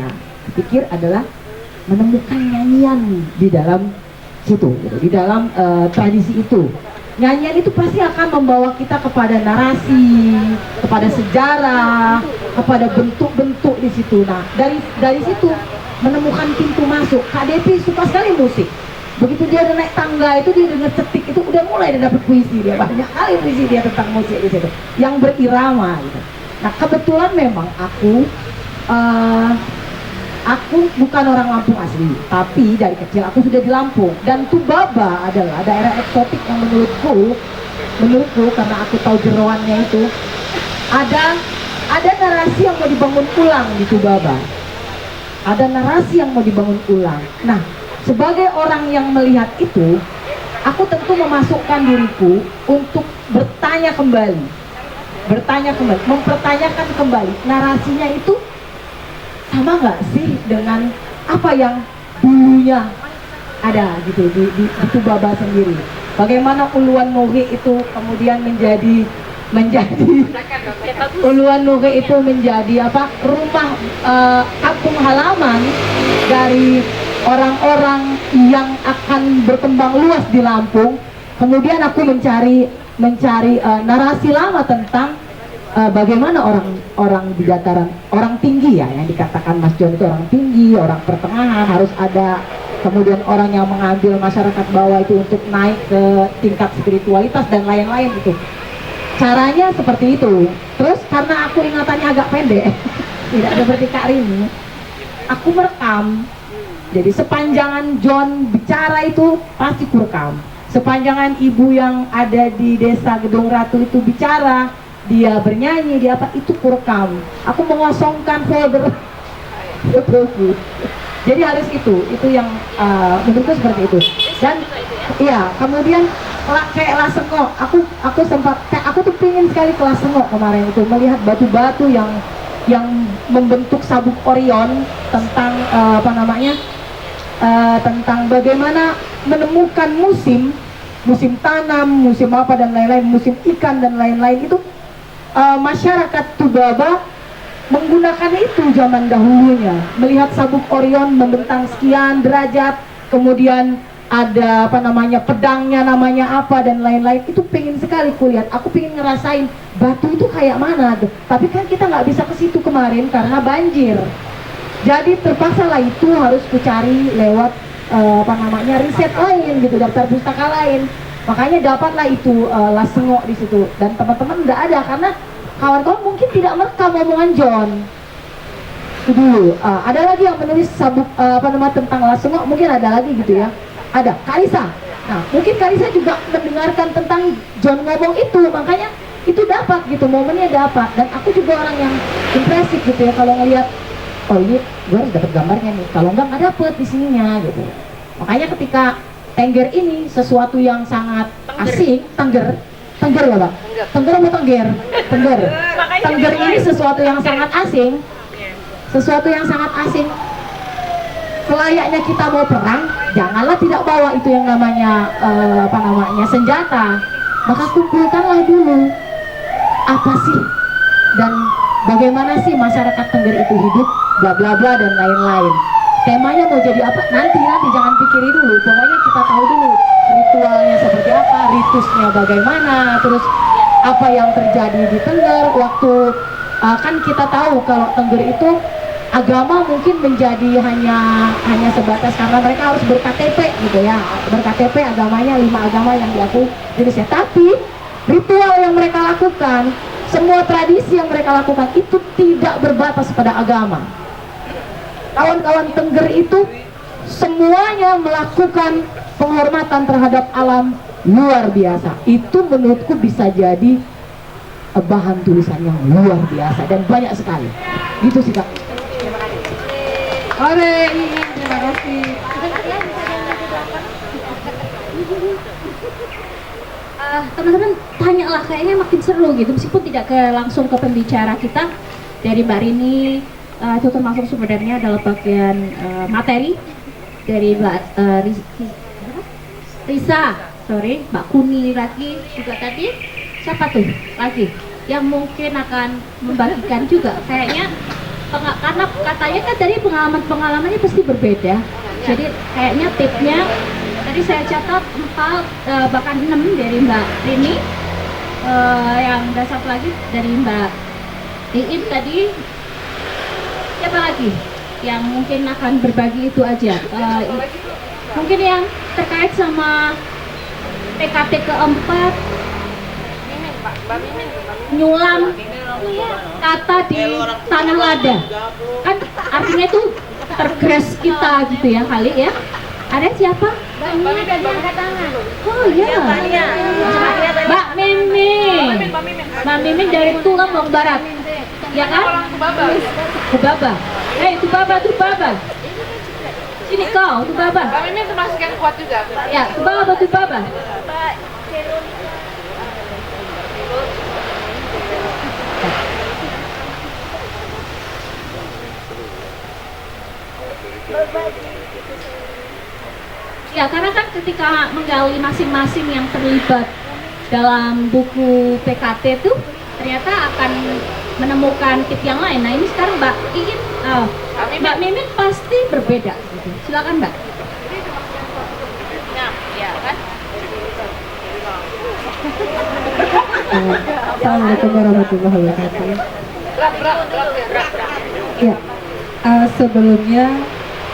B: adalah menemukan nyanyian di dalam situ, gitu, di dalam tradisi itu. Nyanyian itu pasti akan membawa kita kepada narasi, kepada sejarah,
G: apa ada bentuk-bentuk di situ. Nah, dari situ menemukan pintu masuk. Kak Devi suka sekali musik. Begitu dia udah naik tangga itu, dia denger cetik itu udah mulai dia dapat puisi. Dia banyak kali puisi dia tentang musik di situ yang berirama gitu. Nah, kebetulan memang aku bukan orang Lampung asli, tapi dari kecil aku sudah di Lampung. Dan Tubaba adalah daerah eksotik yang menurutku karena aku tahu jeroannya itu, ada narasi yang mau dibangun ulang di Tubaba. Ada narasi yang mau dibangun ulang. Nah, sebagai orang yang melihat itu, aku tentu memasukkan diriku untuk bertanya kembali, mempertanyakan kembali narasinya itu sama nggak sih dengan apa yang dulunya ada gitu di Tubaba sendiri. Bagaimana Uluan Nuhi itu kemudian menjadi Uluan Nuhi itu menjadi rumah kampung halaman dari orang-orang yang akan berkembang luas di Lampung. Kemudian aku mencari narasi lama tentang bagaimana orang di dataran, orang tinggi ya, yang dikatakan Mas John itu orang tinggi, orang pertengahan, harus ada kemudian orang yang mengambil masyarakat bawah itu untuk naik ke tingkat spiritualitas dan lain-lain itu. Caranya seperti itu. Terus karena aku ingatannya agak pendek, tidak seperti Kak Rini, aku merekam. Jadi sepanjangan John bicara itu pasti kurekam. Sepanjangan ibu yang ada di desa Gedung Ratu itu bicara, dia bernyanyi, dia apa, itu kurekam. Aku mengosongkan folder fotoku. Jadi harus itu yang menurutku seperti itu. Dan iya, kemudian kayak Lasengok, aku sempat, aku tuh pingin sekali ke Lasengok kemarin itu, melihat batu-batu yang membentuk sabuk Orion, tentang tentang bagaimana menemukan musim tanam, musim apa dan lain-lain, musim ikan dan lain-lain itu. Masyarakat Tubaba menggunakan itu zaman dahulunya, melihat sabuk Orion membentang sekian derajat, kemudian ada pedangnya namanya apa dan lain-lain. Itu pengen sekali kulihat, aku pengen ngerasain batu itu kayak mana tuh. Tapi kan kita nggak bisa ke situ kemarin karena banjir. Jadi terpaksa lah itu harus kucari lewat riset lain gitu, daftar pustaka lain. Makanya dapatlah itu Lasengok di situ, dan teman-teman udah ada karena kawan-kawan mungkin tidak merekam omongan John. Itu dulu. Ada lagi yang menulis sabuk tentang Lasengok, mungkin ada lagi gitu ya. Ada Karisa. Nah, mungkin Karisa juga mendengarkan tentang John ngomong itu, makanya itu dapat gitu, momennya dapat. Dan aku juga orang yang impresif gitu ya, kalau ngelihat oh ini gue harus dapat gambarnya nih, kalau enggak nggak dapet di sininya gitu. Makanya ketika Tengger ini sesuatu yang sangat asing, Tengger ya Pak? Tengger apa Tengger? Tengger ini sesuatu yang sangat asing, selayaknya kita mau perang, janganlah tidak bawa itu yang namanya senjata. Maka kumpulkanlah dulu apa sih dan bagaimana sih masyarakat Tengger itu hidup, bla bla bla dan lain-lain. Temanya mau jadi apa? Nanti jangan pikiri dulu. Pokoknya kita tahu dulu ritualnya seperti apa, ritusnya bagaimana, terus apa yang terjadi di Tengger waktu kan kita tahu kalau Tengger itu agama mungkin menjadi hanya sebatas karena mereka harus ber-KTP gitu ya. Ber-KTP agamanya 5 agama yang diakui jenisnya. Tapi ritual yang mereka lakukan, semua tradisi yang mereka lakukan itu tidak berbatas pada agama. Kawan-kawan Tengger itu semuanya melakukan penghormatan terhadap alam luar biasa. Itu menurutku bisa jadi bahan tulisan yang luar biasa dan banyak sekali. Gitu sih Kak.
B: Oke, terima kasih.
A: Teman-teman tanyalah, kayaknya makin seru gitu, meskipun tidak langsung ke pembicara kita. Dari Mbak Rini, itu termasuk sebenarnya adalah bagian materi. Dari Mbak Mbak Kuni lagi juga tadi. Siapa tuh lagi yang mungkin akan membagikan juga? Kayaknya karena katanya kan dari pengalamannya pasti berbeda. Jadi kayaknya tipsnya tadi saya catat 4 bahkan 6 dari Mbak Rini, yang ada satu lagi dari Mbak Iin tadi, siapa lagi yang mungkin akan berbagi itu aja? Mungkin yang terkait sama PKT keempat, nyulam kata di tanah lada, kan artinya itu tergres kita gitu ya kali ya. Ada siapa?
E: Mbak tadi angkat tangan.
A: Oh iya, Mbak Mimin. Mbak Mimin dari Tulang Lombok Barat, ya kan? Tubaba. Tubaba. Sini kau, Tubaba.
F: Mbak Mimin termasuk yang kuat juga.
A: Ya, Tubaba. Ya, karena kan ketika menggali masing-masing yang terlibat dalam buku PKT itu ternyata akan menemukan tip yang lain. Nah ini sekarang Mbak Iin, Mbak Mimin pasti berbeda. Gitu. Silakan Mbak.
F: Nah, ya kan?
G: Assalamualaikum warahmatullahi wabarakatuh.
F: Berat.
G: Ya, sebelumnya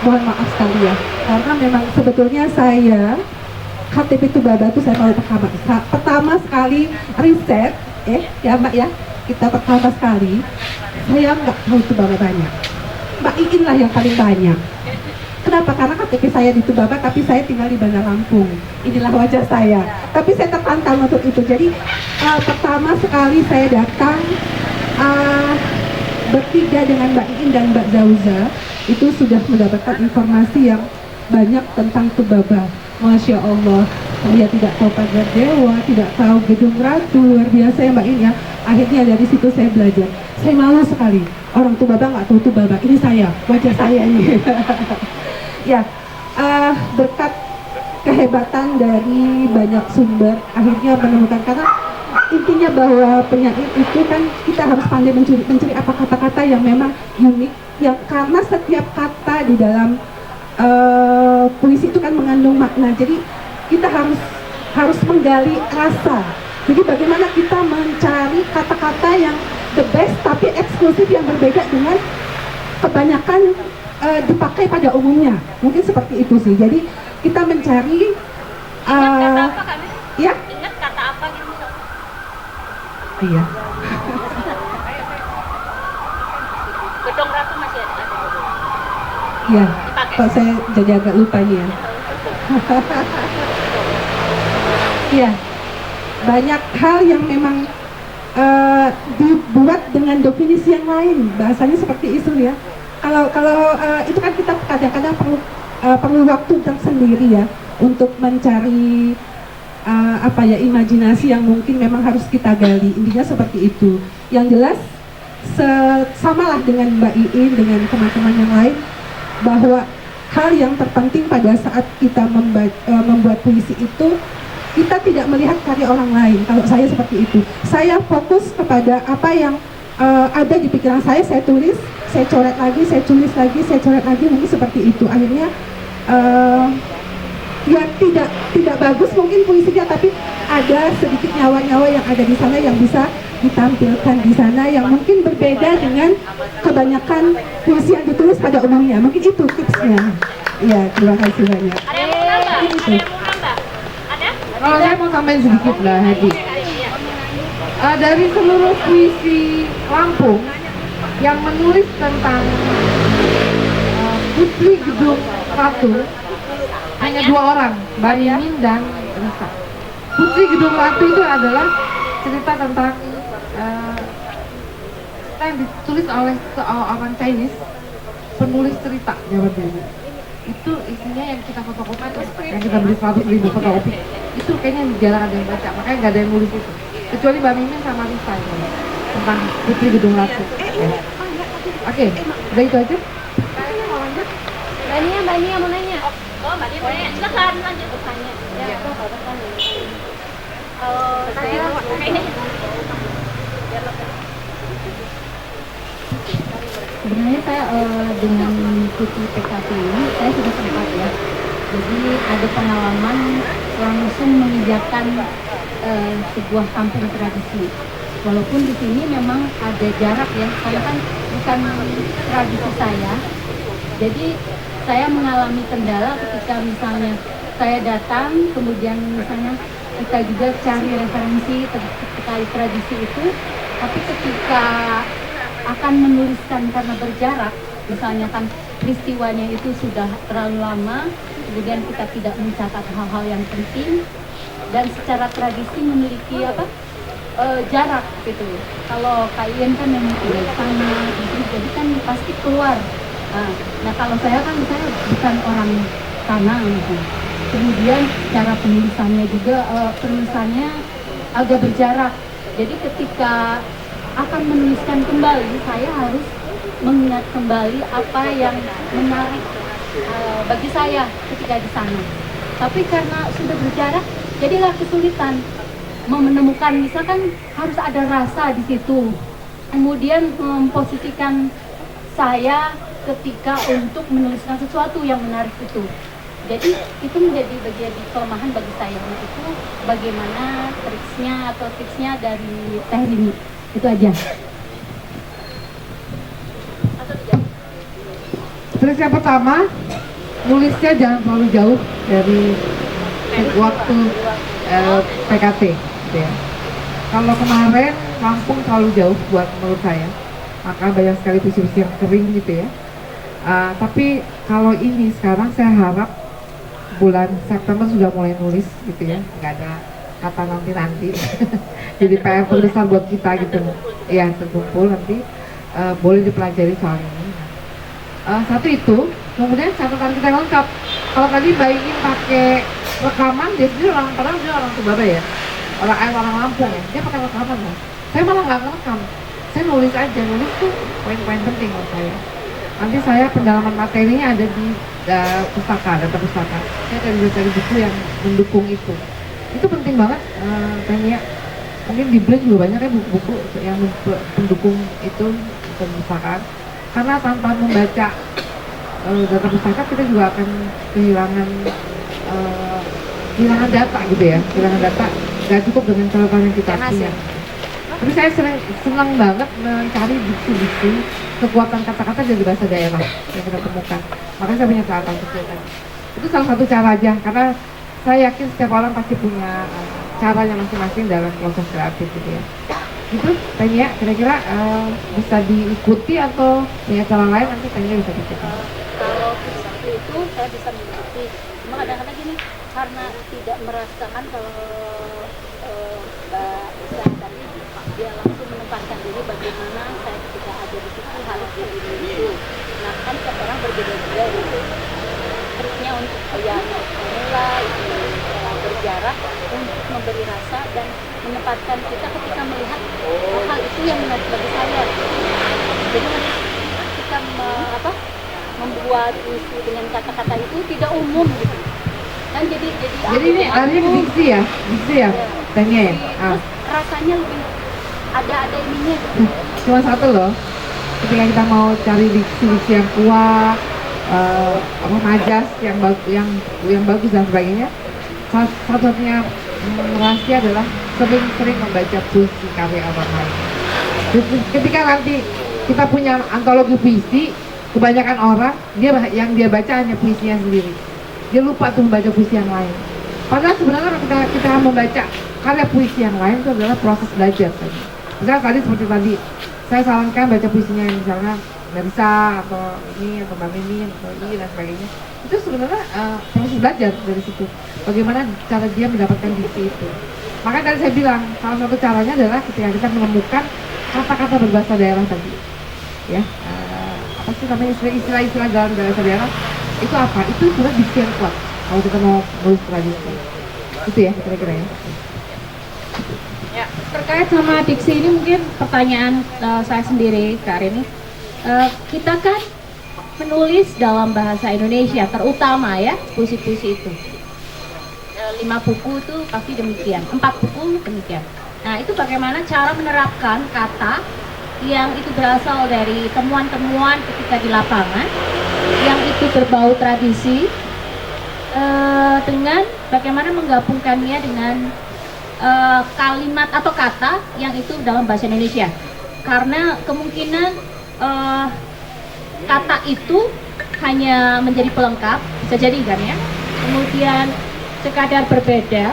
G: mohon maaf sekali ya, karena memang sebetulnya saya KTP Tubaba itu saya tahu pertama sekali riset, ya Mbak ya, kita pertama sekali saya nggak tahu Tubaba banyak. Mbak Iin lah yang paling banyak. Kenapa? Karena KTP saya di Tubaba, tapi saya tinggal di Bandar Lampung. Inilah wajah saya. Tapi saya tertantang untuk itu. Jadi pertama sekali saya datang bertiga dengan Mbak Iin dan Mbak Zauza itu sudah mendapatkan informasi yang banyak tentang Tubaba. Masya Allah, dia tidak tahu Pagar Dewa, tidak tahu Gedung Ratu, luar biasa ya Mbak Iin ya. Akhirnya dari situ saya belajar. Saya malu sekali, orang Tubaba nggak tahu Tubaba. Ini saya, wajah saya ini. Ya, berkat kehebatan dari banyak sumber, akhirnya menemukan, karena intinya bahwa penyair itu kan kita harus pandai mencuri apa kata-kata yang memang unik, yang karena setiap kata di dalam puisi itu kan mengandung makna. Jadi kita harus menggali rasa. Jadi bagaimana kita mencari kata-kata yang the best tapi eksklusif yang berbeda dengan kebanyakan dipakai pada umumnya. Mungkin seperti itu sih. Jadi kita mencari
A: Kata apa Kak?
G: ya.
A: Ingat kata apa gitu?
G: Iya.
A: Gedung Ratu masih ada.
G: Iya. Kok saya jadi agak lupa nih ya. Iya. Banyak hal yang memang dibuat dengan definisi yang lain. Bahasanya seperti itu ya. Kalau itu kan kita kadang-kadang perlu waktu tersendiri ya untuk mencari imajinasi yang mungkin memang harus kita gali. Intinya seperti itu. Yang jelas samalah dengan Mbak Iin, dengan teman-teman yang lain, bahwa hal yang terpenting pada saat kita membuat puisi itu, kita tidak melihat karya orang lain. Kalau saya seperti itu, saya fokus kepada apa yang ada di pikiran saya tulis, saya coret lagi, saya tulis lagi, saya coret lagi, mungkin seperti itu. Akhirnya ya tidak bagus mungkin puisinya, tapi ada sedikit nyawa-nyawa yang ada di sana yang bisa ditampilkan di sana, yang mungkin berbeda dengan kebanyakan puisi yang ditulis pada umumnya. Mungkin itu tipsnya. Ya, terima kasih banyak.
A: Ada yang mau nambah? Ada yang mau nambah? Ada?
B: Kalau saya mau tambahin sedikit lah, Hadi. Dari seluruh puisi Lampung yang menulis tentang Putri Gedung Ratu hanya 2 orang, Mbak Mimin dan Risa. Putri Gedung Ratu itu adalah cerita tentang yang ditulis oleh seorang Chinese, penulis cerita zaman dulu. Itu isinya yang kita fotokopi, yang kita beli 100.000 fotokopi, itu kayaknya jarang ada yang baca, makanya nggak ada yang nulis itu, kecuali Mbak Mimin sama Risa itu, tentang Putri Gedung Ratu. Oke, udah itu aja.
E: Mbak Nia mau nanya.
A: Oh, Mbak Dia mau nanya. Silakan lanjut bertanya.
E: Ya, aku mau bertanya.
A: Saya ini.
E: Sebenarnya saya dengan Putri PKT ini saya sudah sempat ya. Jadi ada pengalaman langsung mengerjakan sebuah kampung tradisi. Walaupun di sini memang ada jarak ya, karena kan bukan tradisi saya. Jadi saya mengalami kendala ketika misalnya saya datang, kemudian misalnya kita juga cari referensi terkait tradisi itu, tapi ketika akan menuliskan karena berjarak, misalnya kan peristiwanya itu sudah terlalu lama, kemudian kita tidak mencatat hal-hal yang penting, dan secara tradisi memiliki jarak gitu. Kalau kalian kan memang tidak sana, jadi kan pasti keluar. Nah kalau saya kan saya bukan orang sana gitu. Kemudian cara penulisannya juga penulisannya agak berjarak. Jadi ketika akan menuliskan kembali, saya harus mengingat kembali apa yang menarik bagi saya ketika di sana. Tapi karena sudah berjarak, jadilah kesulitan menemukan, misalkan harus ada rasa di situ. Kemudian memposisikan saya ketika untuk menuliskan sesuatu yang menarik itu. Jadi itu menjadi bagian kelemahan bagi saya. Itu bagaimana triksnya atau tipsnya dari Teh Rini. Itu aja.
B: Trik yang pertama, nulisnya jangan terlalu jauh dari waktu PKT gitu ya. Kalau kemarin Lampung terlalu jauh buat menurut saya, maka banyak sekali puisi-puisi yang kering gitu ya. Tapi kalau ini sekarang saya harap bulan September sudah mulai nulis gitu ya, nggak ada kata nanti-nanti. Jadi PR terbesar buat kita gitu ya, terkumpul nanti boleh dipelajari soal ini. Satu itu, kemudian catatan kita lengkap. Kalau tadi bayangin pakai rekaman, dia sendiri padahal dia orang Surabaya ya, orang Lampung ya, dia pakai rekaman kan. Saya malah nggak ngerekam, saya nulis aja, nulis tuh poin-poin penting menurut saya. Nanti saya pendalaman materinya ada di data pustaka. Saya cari buku yang mendukung itu. Itu penting banget, Tania. Mungkin di Braille juga banyak ya buku-buku yang mendukung itu perpustakaan. Karena tanpa membaca data pustaka kita juga akan kehilangan data gitu ya, kehilangan data. Gak cukup dengan catatan yang kita punya. Tapi saya senang banget mencari diksi-diksi kekuatan kata-kata dari bahasa daerah yang kita temukan. Makanya saya punya catatan kecil tadi. Itu salah satu cara aja, karena saya yakin setiap orang pasti punya caranya masing-masing dalam proses kreatif gitu ya. Itu Tanya, kira-kira bisa diikuti atau punya cara lain, nanti Tanya bisa diikuti.
E: Kalau itu saya bisa mengikuti, cuma kadang-kadang gini, karena tidak merasakan kalau Mbak Isa tadi dia langsung menempatkan diri bagaimana saya ketika ada di situ harus jadi itu. Nah kan setiap orang berbeda-beda gitu. Triknya untuk formula itu berjarak untuk memberi rasa dan menempatkan kita ketika melihat hal itu yang menarik bagi saya. Jadi ketika membuat puisi dengan kata-kata itu tidak umum gitu. Kan jadi
B: ini artinya diksi ya, Tanya ya.
E: Terus rasanya lebih ada ininya gitu.
B: Cuma satu loh, ketika kita mau cari diksi yang kuat, majas yang bagus dan sebagainya, satu-satunya rahasia adalah sering membaca puisi karya orang lain. Ketika nanti kita punya antologi puisi, kebanyakan orang yang dia baca hanya puisinya sendiri. Dia lupa tuh membaca puisi yang lain. Padahal sebenarnya ketika kita membaca karya puisi yang lain itu adalah proses belajar tadi. Misalnya tadi seperti tadi, saya sarankan baca puisinya misalnya Merisa atau ini atau Mbak Mimi atau ini dan sebagainya. Itu sebenarnya proses belajar dari situ. Bagaimana cara dia mendapatkan diksi itu. Makanya tadi saya bilang salah satu caranya adalah ketika kita menemukan kata-kata berbahasa daerah tadi, ya apa sih namanya istilah-istilah dalam bahasa daerah itu apa? Itu sebenarnya diksi yang kuat kalau kita mau menulis tradisi. Itu ya kira-kira ya.
A: Ya, terkait sama diksi ini mungkin pertanyaan saya sendiri, Kak Rini. Kita kan menulis dalam bahasa Indonesia, terutama ya puisi-puisi itu. 5 buku itu pasti demikian, 4 buku demikian. Nah itu bagaimana cara menerapkan kata yang itu berasal dari temuan-temuan ketika di lapangan, yang itu berbau tradisi, dengan bagaimana menggabungkannya dengan kalimat atau kata yang itu dalam bahasa Indonesia. Karena kemungkinan kata itu hanya menjadi pelengkap, bisa jadi kan ya. Kemudian sekadar berbeda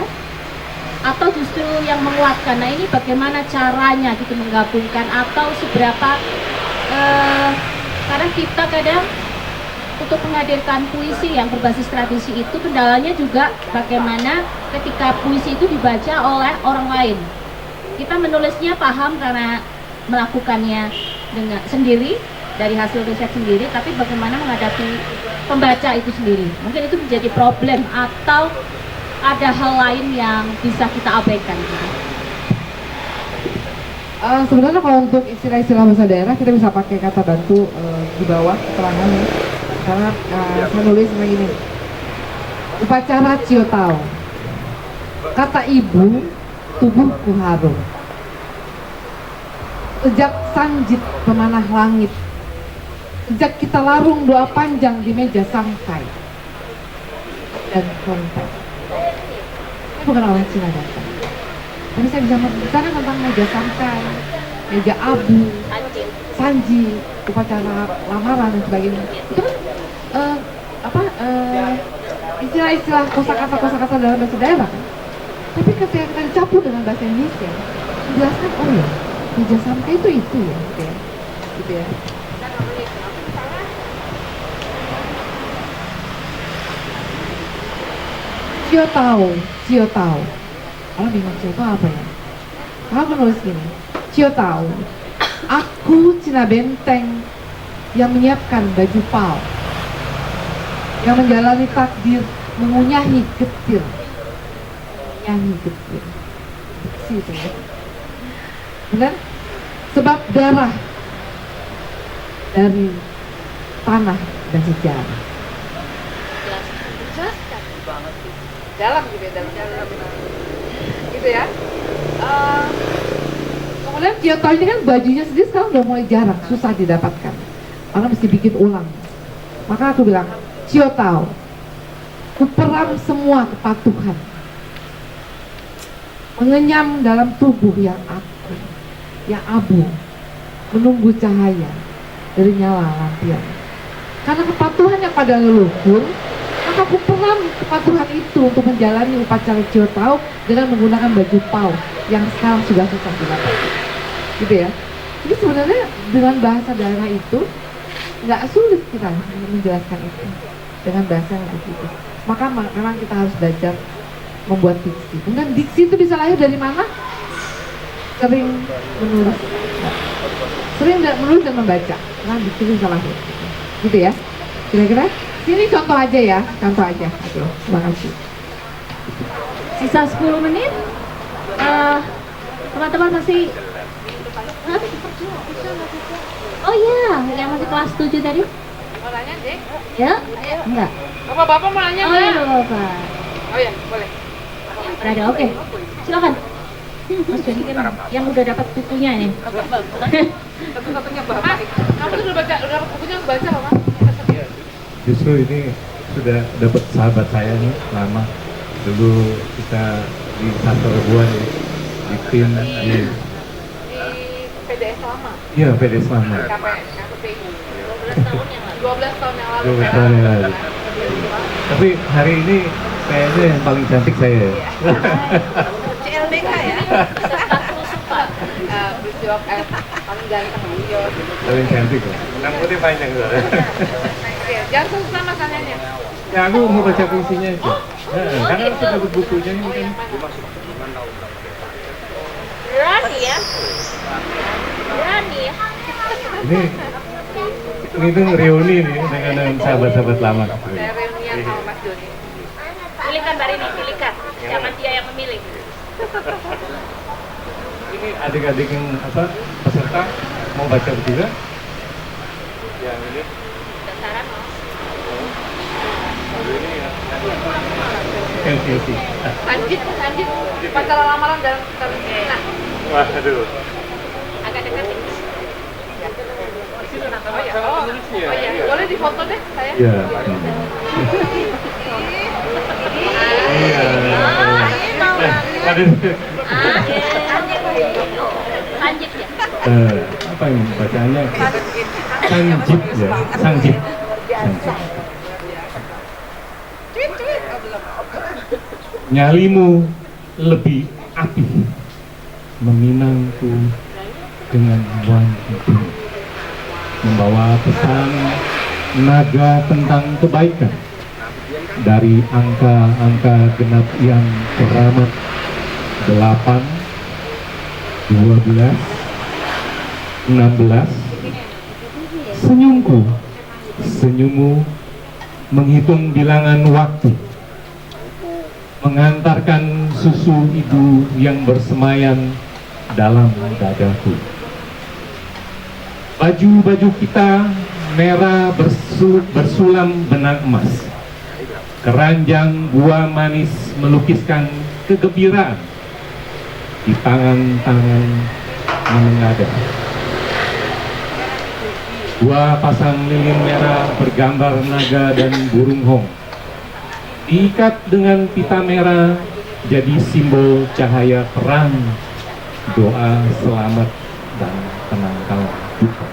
A: atau justru yang menguatkan. Nah ini bagaimana caranya gitu menggabungkan atau seberapa karena kita kadang untuk menghadirkan puisi yang berbasis tradisi itu kendalanya juga bagaimana ketika puisi itu dibaca oleh orang lain. Kita menulisnya paham karena melakukannya dengan sendiri dari hasil riset sendiri, tapi bagaimana menghadapi pembaca itu sendiri. Mungkin itu menjadi problem atau ada hal lain yang bisa kita abaikan.
B: Sebenarnya kalau untuk istilah-istilah bahasa daerah kita bisa pakai kata bantu di bawah keterangannya. Karena saya nulis seperti ini. Upacara Ciotao. Kata ibu, tubuhku harum. Sejak sanjit pemanah langit. Sejak kita larung doa panjang di meja sampai dan konten. Ini bukan orang Cina datang. Tapi saya bisa berbicara tentang meja sampai, meja abu, sanji, upacara lamaran dan sebagainya. Itu kan istilah-istilah kosakata dalam bahasa daerah. Tapi ketika kita dicampur dengan bahasa Indonesia, menjelaskan oh ya, meja sampai itu ya, gitu ya. Ciotao. Orang bingung Ciotao apa ya? Kamu menulis gini, Ciotao. Aku Cina Benteng yang menyiapkan baju pal, yang menjalani takdir, mengunyahi getir. Diksi itu ya. Benar? Sebab darah dari tanah dan sejarah.
F: Dalam gitu ya, dalam gitu ya.
B: Kemudian Ciotao ini kan bajunya sendiri sekarang udah mulai jarang, susah didapatkan. Orang mesti bikin ulang. Maka aku bilang, Ciotao, kuperam semua kepatuhan, mengenyam dalam tubuh yang abu, menunggu cahaya dari nyala lampion. Karena kepatuhan yang pada leluhur, maka aku peram kepatuhan itu untuk menjalani upacara Ciotao dengan menggunakan baju pau yang sekarang sudah susah didapatkan. Gitu ya. Jadi sebenarnya dengan bahasa daerah itu nggak sulit kita menjelaskan itu dengan bahasa yang begitu. Maka memang kita harus belajar membuat diksi. Kemudian diksi itu bisa lahir dari mana? Sering menulis, dan membaca. Nah diksi itu bisa lahir. Gitu ya. Kira-kira sini contoh aja ya, Oke, terima kasih.
A: Sisa 10 menit. Teman-teman masih oh iya, yang masih kelas 7 tadi?
F: Mau nanya deh?
A: Ya? Enggak?
F: Bapak-bapak mau nanya
A: Oh iya,
F: nggak?
A: Bapak.
F: Oh iya, boleh.
A: Ada, oke. Silakan. Mas Joni kan yang udah dapat bukunya nih.
F: Satu-satunya bapak. Kamu tuh udah dapat bukunya baca apa?
H: Justru ini sudah dapat sahabat saya nih lama. Dulu kita di kantor Rebuan ya, di tim di
F: PDS lama.
H: iya PDS lama.
F: KPI. 12 tahun yang lalu.
H: 12 tahun yang lalu. Tapi hari ini kayaknya yang paling cantik saya.
F: CLBK ya. Beliau paling ganteng beliau.
H: Paling cantik ya. Rambutnya panjang tuh.
F: Jangan susah masalahnya.
H: Ya aku mau baca puisinya aja. Karena aku dapat bukunya ini kan.
F: Berani ya. Berani ya.
H: Ini tuh reuni nih dengan sahabat-sahabat lama.
F: Saya reunian sama Mas Joni. Pilihkan Mbak Rini, pilihkan. Jangan dia yang memilih.
H: Ini adik-adik yang peserta mau baca juga. Yang ini.
F: Saran mau.
H: Ini ya. Oke.
F: Lanjut. Pacaran lamaran dalam nah.
H: Waduh.
F: Agak dekat nih. Oh iya. Boleh difoto deh saya.
H: Iya. Iya. Aduh,
F: Sanjip ya.
H: Apa ini bacaannya? Sanjip ya, Sanjip. Nyalimu lebih api, meminangku dengan wanita, membawa pesan naga tentang kebaikan dari angka-angka genap yang teramat 8, 12, 16. Senyummu menghitung bilangan waktu, mengantarkan susu ibu yang bersemayam dalam dadaku. Baju-baju kita merah bersulam benang emas. Keranjang buah manis melukiskan kegembiraan di tangan-tangan menengadah. Dua pasang lilin merah bergambar naga dan burung hong diikat dengan pita merah, jadi simbol cahaya perang, doa selamat dan penangkal duka.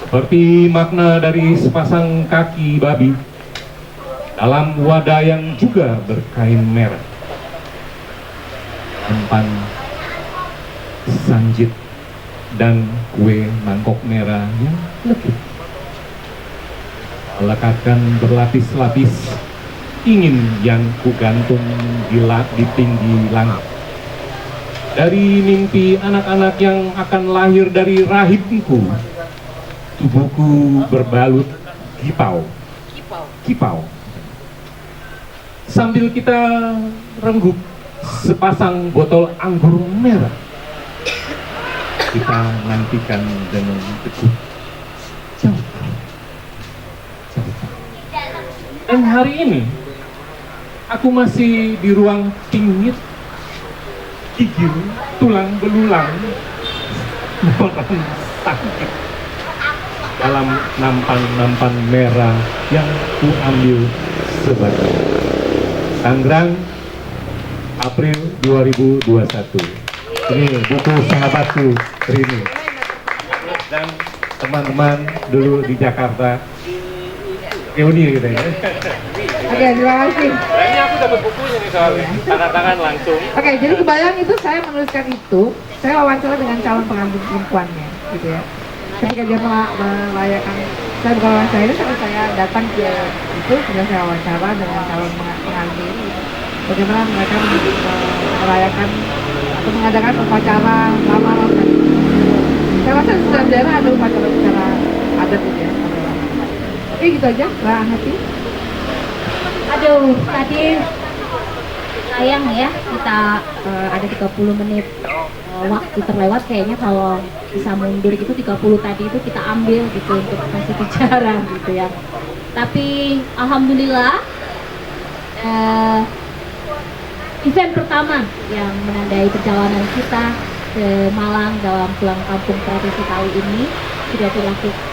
H: Seperti makna dari sepasang kaki babi dalam wadah yang juga berkain merah. Empan, sanjit, dan kue mangkok merah yang legit. Lekatkan berlapis-lapis, ingin yang kugantung di tinggi langit. Dari mimpi anak-anak yang akan lahir dari rahimku, tubuhku berbalut kipau. Sambil kita renggup sepasang botol anggur merah, kita nantikan dengan teguh. Dan hari ini aku masih di ruang pingit, gigil, tulang belulang, orang sakit dalam nampan-nampan merah yang ku ambil sebagai Tangerang, April 2021. Ini buku sahabatku Rini dan teman-teman dulu di Jakarta reuni gitu ya.
B: Oke, terima kasih.
H: Nah, ini aku dapat bukunya nih soalnya, tangan langsung.
B: Oke, jadi kebayang itu saya menuliskan itu, saya wawancara dengan calon pengantin perempuannya, gitu ya. Ketika dia merayakan, saya bukan wawancara itu, tapi saya datang ke itu, sudah saya wawancara dengan calon pengantin. Bagaimana mereka merayakan atau mengadakan upacara lamaran. Saya rasa di setiap daerah ada upacara adat itu ya. Oke, gitu aja, Mbak Hati.
A: Aduh, tadi sayang ya kita ada 30 menit waktu terlewat. Kayaknya kalau bisa mundur gitu 30 tadi itu kita ambil gitu untuk masih bicara gitu ya. Tapi alhamdulillah event pertama yang menandai perjalanan kita ke Malang dalam pulang kampung tradisi kali ini sudah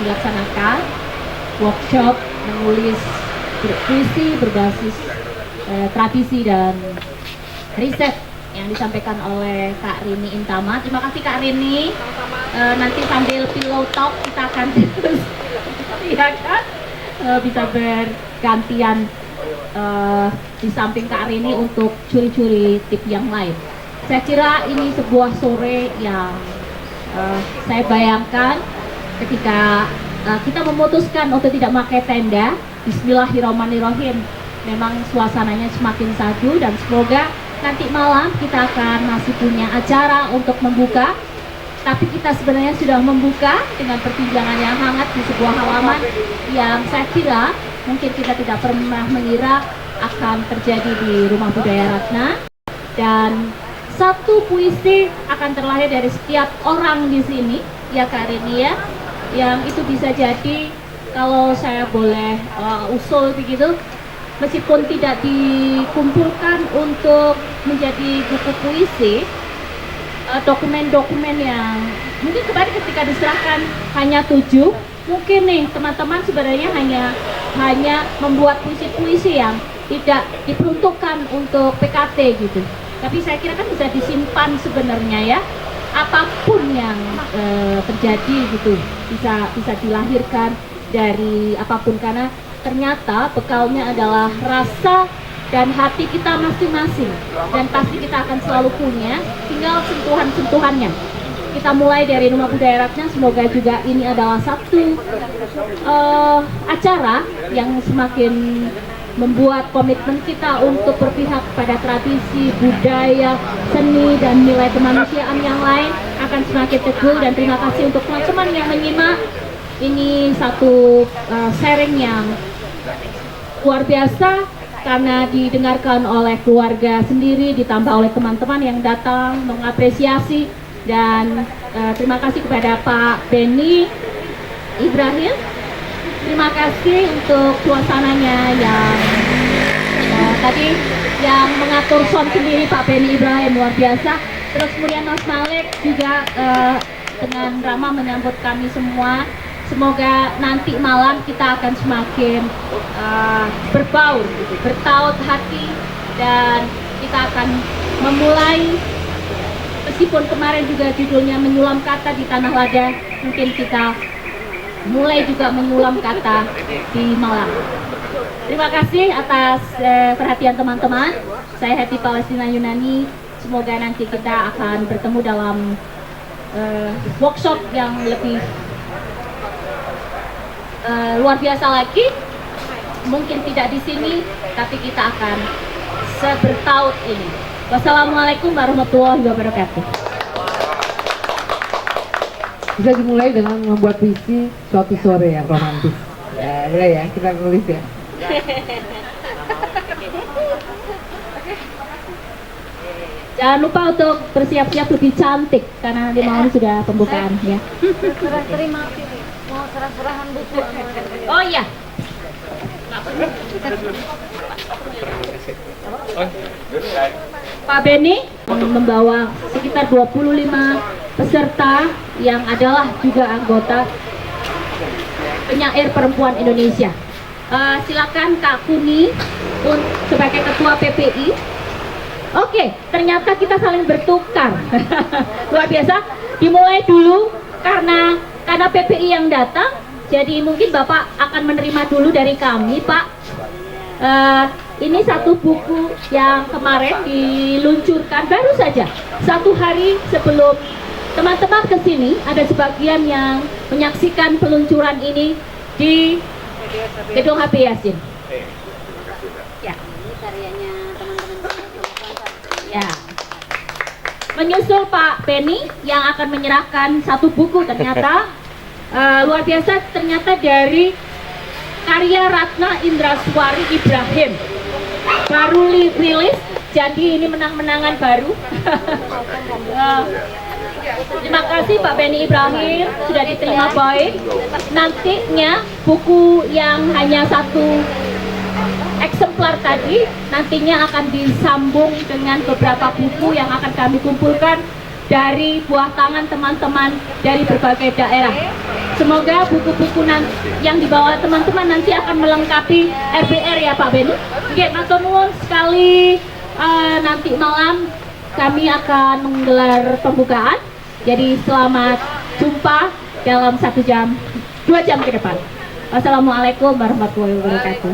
A: dilaksanakan. Workshop menulis puisi berbasis tradisi dan riset yang disampaikan oleh Kak Rini Intama. Terima kasih Kak Rini. Nanti sambil pillow talk kita akan terus ya kan? Bisa bergantian di samping Kak Rini untuk curi-curi tip yang lain. Saya kira ini sebuah sore yang saya bayangkan ketika kita memutuskan untuk tidak memakai tenda. Bismillahirrahmanirrahim. Memang suasananya semakin sadu dan semoga nanti malam kita akan masih punya acara untuk membuka. Tapi kita sebenarnya sudah membuka dengan perbincangan yang hangat di sebuah halaman yang saya kira mungkin kita tidak pernah mengira akan terjadi di Rumah Budaya Ratna. Dan satu puisi akan terlahir dari setiap orang di sini, ya Kak Rini ya. Yang itu bisa jadi kalau saya boleh usul begitu, meskipun tidak dikumpulkan untuk menjadi buku puisi, dokumen-dokumen yang mungkin kemarin ketika diserahkan hanya 7, mungkin nih teman-teman sebenarnya hanya membuat puisi-puisi yang tidak diperuntukkan untuk PKT gitu. Tapi saya kira kan bisa disimpan sebenarnya ya. Apapun yang terjadi gitu bisa dilahirkan dari apapun, karena ternyata bekalnya adalah rasa dan hati kita masing-masing, dan pasti kita akan selalu punya, tinggal sentuhan-sentuhannya. Kita mulai dari Rumah Budaya Ratna, semoga juga ini adalah satu acara yang semakin membuat komitmen kita untuk berpihak pada tradisi, budaya, seni, dan nilai kemanusiaan yang lain akan semakin teguh. Dan terima kasih untuk teman-teman yang menyimak. Ini satu sharing yang luar biasa karena didengarkan oleh keluarga sendiri, ditambah oleh teman-teman yang datang mengapresiasi. Dan terima kasih kepada Pak Benny Ibrahim. Terima kasih untuk suasananya yang tadi yang mengatur sound sendiri, Pak Benny Ibrahim, luar biasa. Terus kemudian Mas Malik juga dengan ramah menyambut kami semua. Semoga nanti malam kita akan semakin berbaur, bertaut hati, dan kita akan memulai, meskipun kemarin juga judulnya menyulam kata di Tanah Lada, mungkin kita mulai juga menyulam kata di Malang. Terima kasih atas perhatian teman-teman. Saya Happy Palestina Yunani. Semoga nanti kita akan bertemu dalam workshop yang lebih luar biasa lagi. Mungkin tidak di sini, tapi kita akan sebertaut ini. Wassalamualaikum warahmatullahi wabarakatuh.
B: Bisa dimulai dengan membuat puisi suatu sore yang romantis. Ya, boleh ya, kita tulis ya.
A: Jangan lupa untuk bersiap-siap lebih cantik karena nanti malam sudah pembukaan ya.
E: Terima kasih. Mau serah-serahan buku.
A: Oh iya. Pak Benny membawa sekitar 25 peserta yang adalah juga anggota penyair perempuan Indonesia. Silakan Kak Kuni sebagai ketua PPI. Oke, ternyata kita saling bertukar. Luar biasa. Dimulai dulu karena PPI yang datang, jadi mungkin Bapak akan menerima dulu dari kami, Pak. Ini satu buku yang kemarin diluncurkan baru saja 1 hari sebelum teman-teman kesini. Ada sebagian yang menyaksikan peluncuran ini di Gedung HP Yasin. Ya.
E: Ini karyanya teman-teman.
A: Ya. Menyusul Pak Benny yang akan menyerahkan satu buku, ternyata luar biasa, ternyata dari karya Ratna Indraswari Ibrahim. Baru rilis, jadi ini menang-menangan baru. Terima kasih Pak Benny Ibrahim, sudah diterima baik. Nantinya buku yang hanya satu eksemplar tadi nantinya akan disambung dengan beberapa buku yang akan kami kumpulkan dari buah tangan teman-teman dari berbagai daerah. Semoga buku-buku yang dibawa teman-teman nanti akan melengkapi RBR ya Pak Benny. Oke, matur nuwun sekali. Nanti malam kami akan menggelar pembukaan. Jadi selamat jumpa dalam 1 jam, 2 jam ke depan. Wassalamualaikum warahmatullahi wabarakatuh.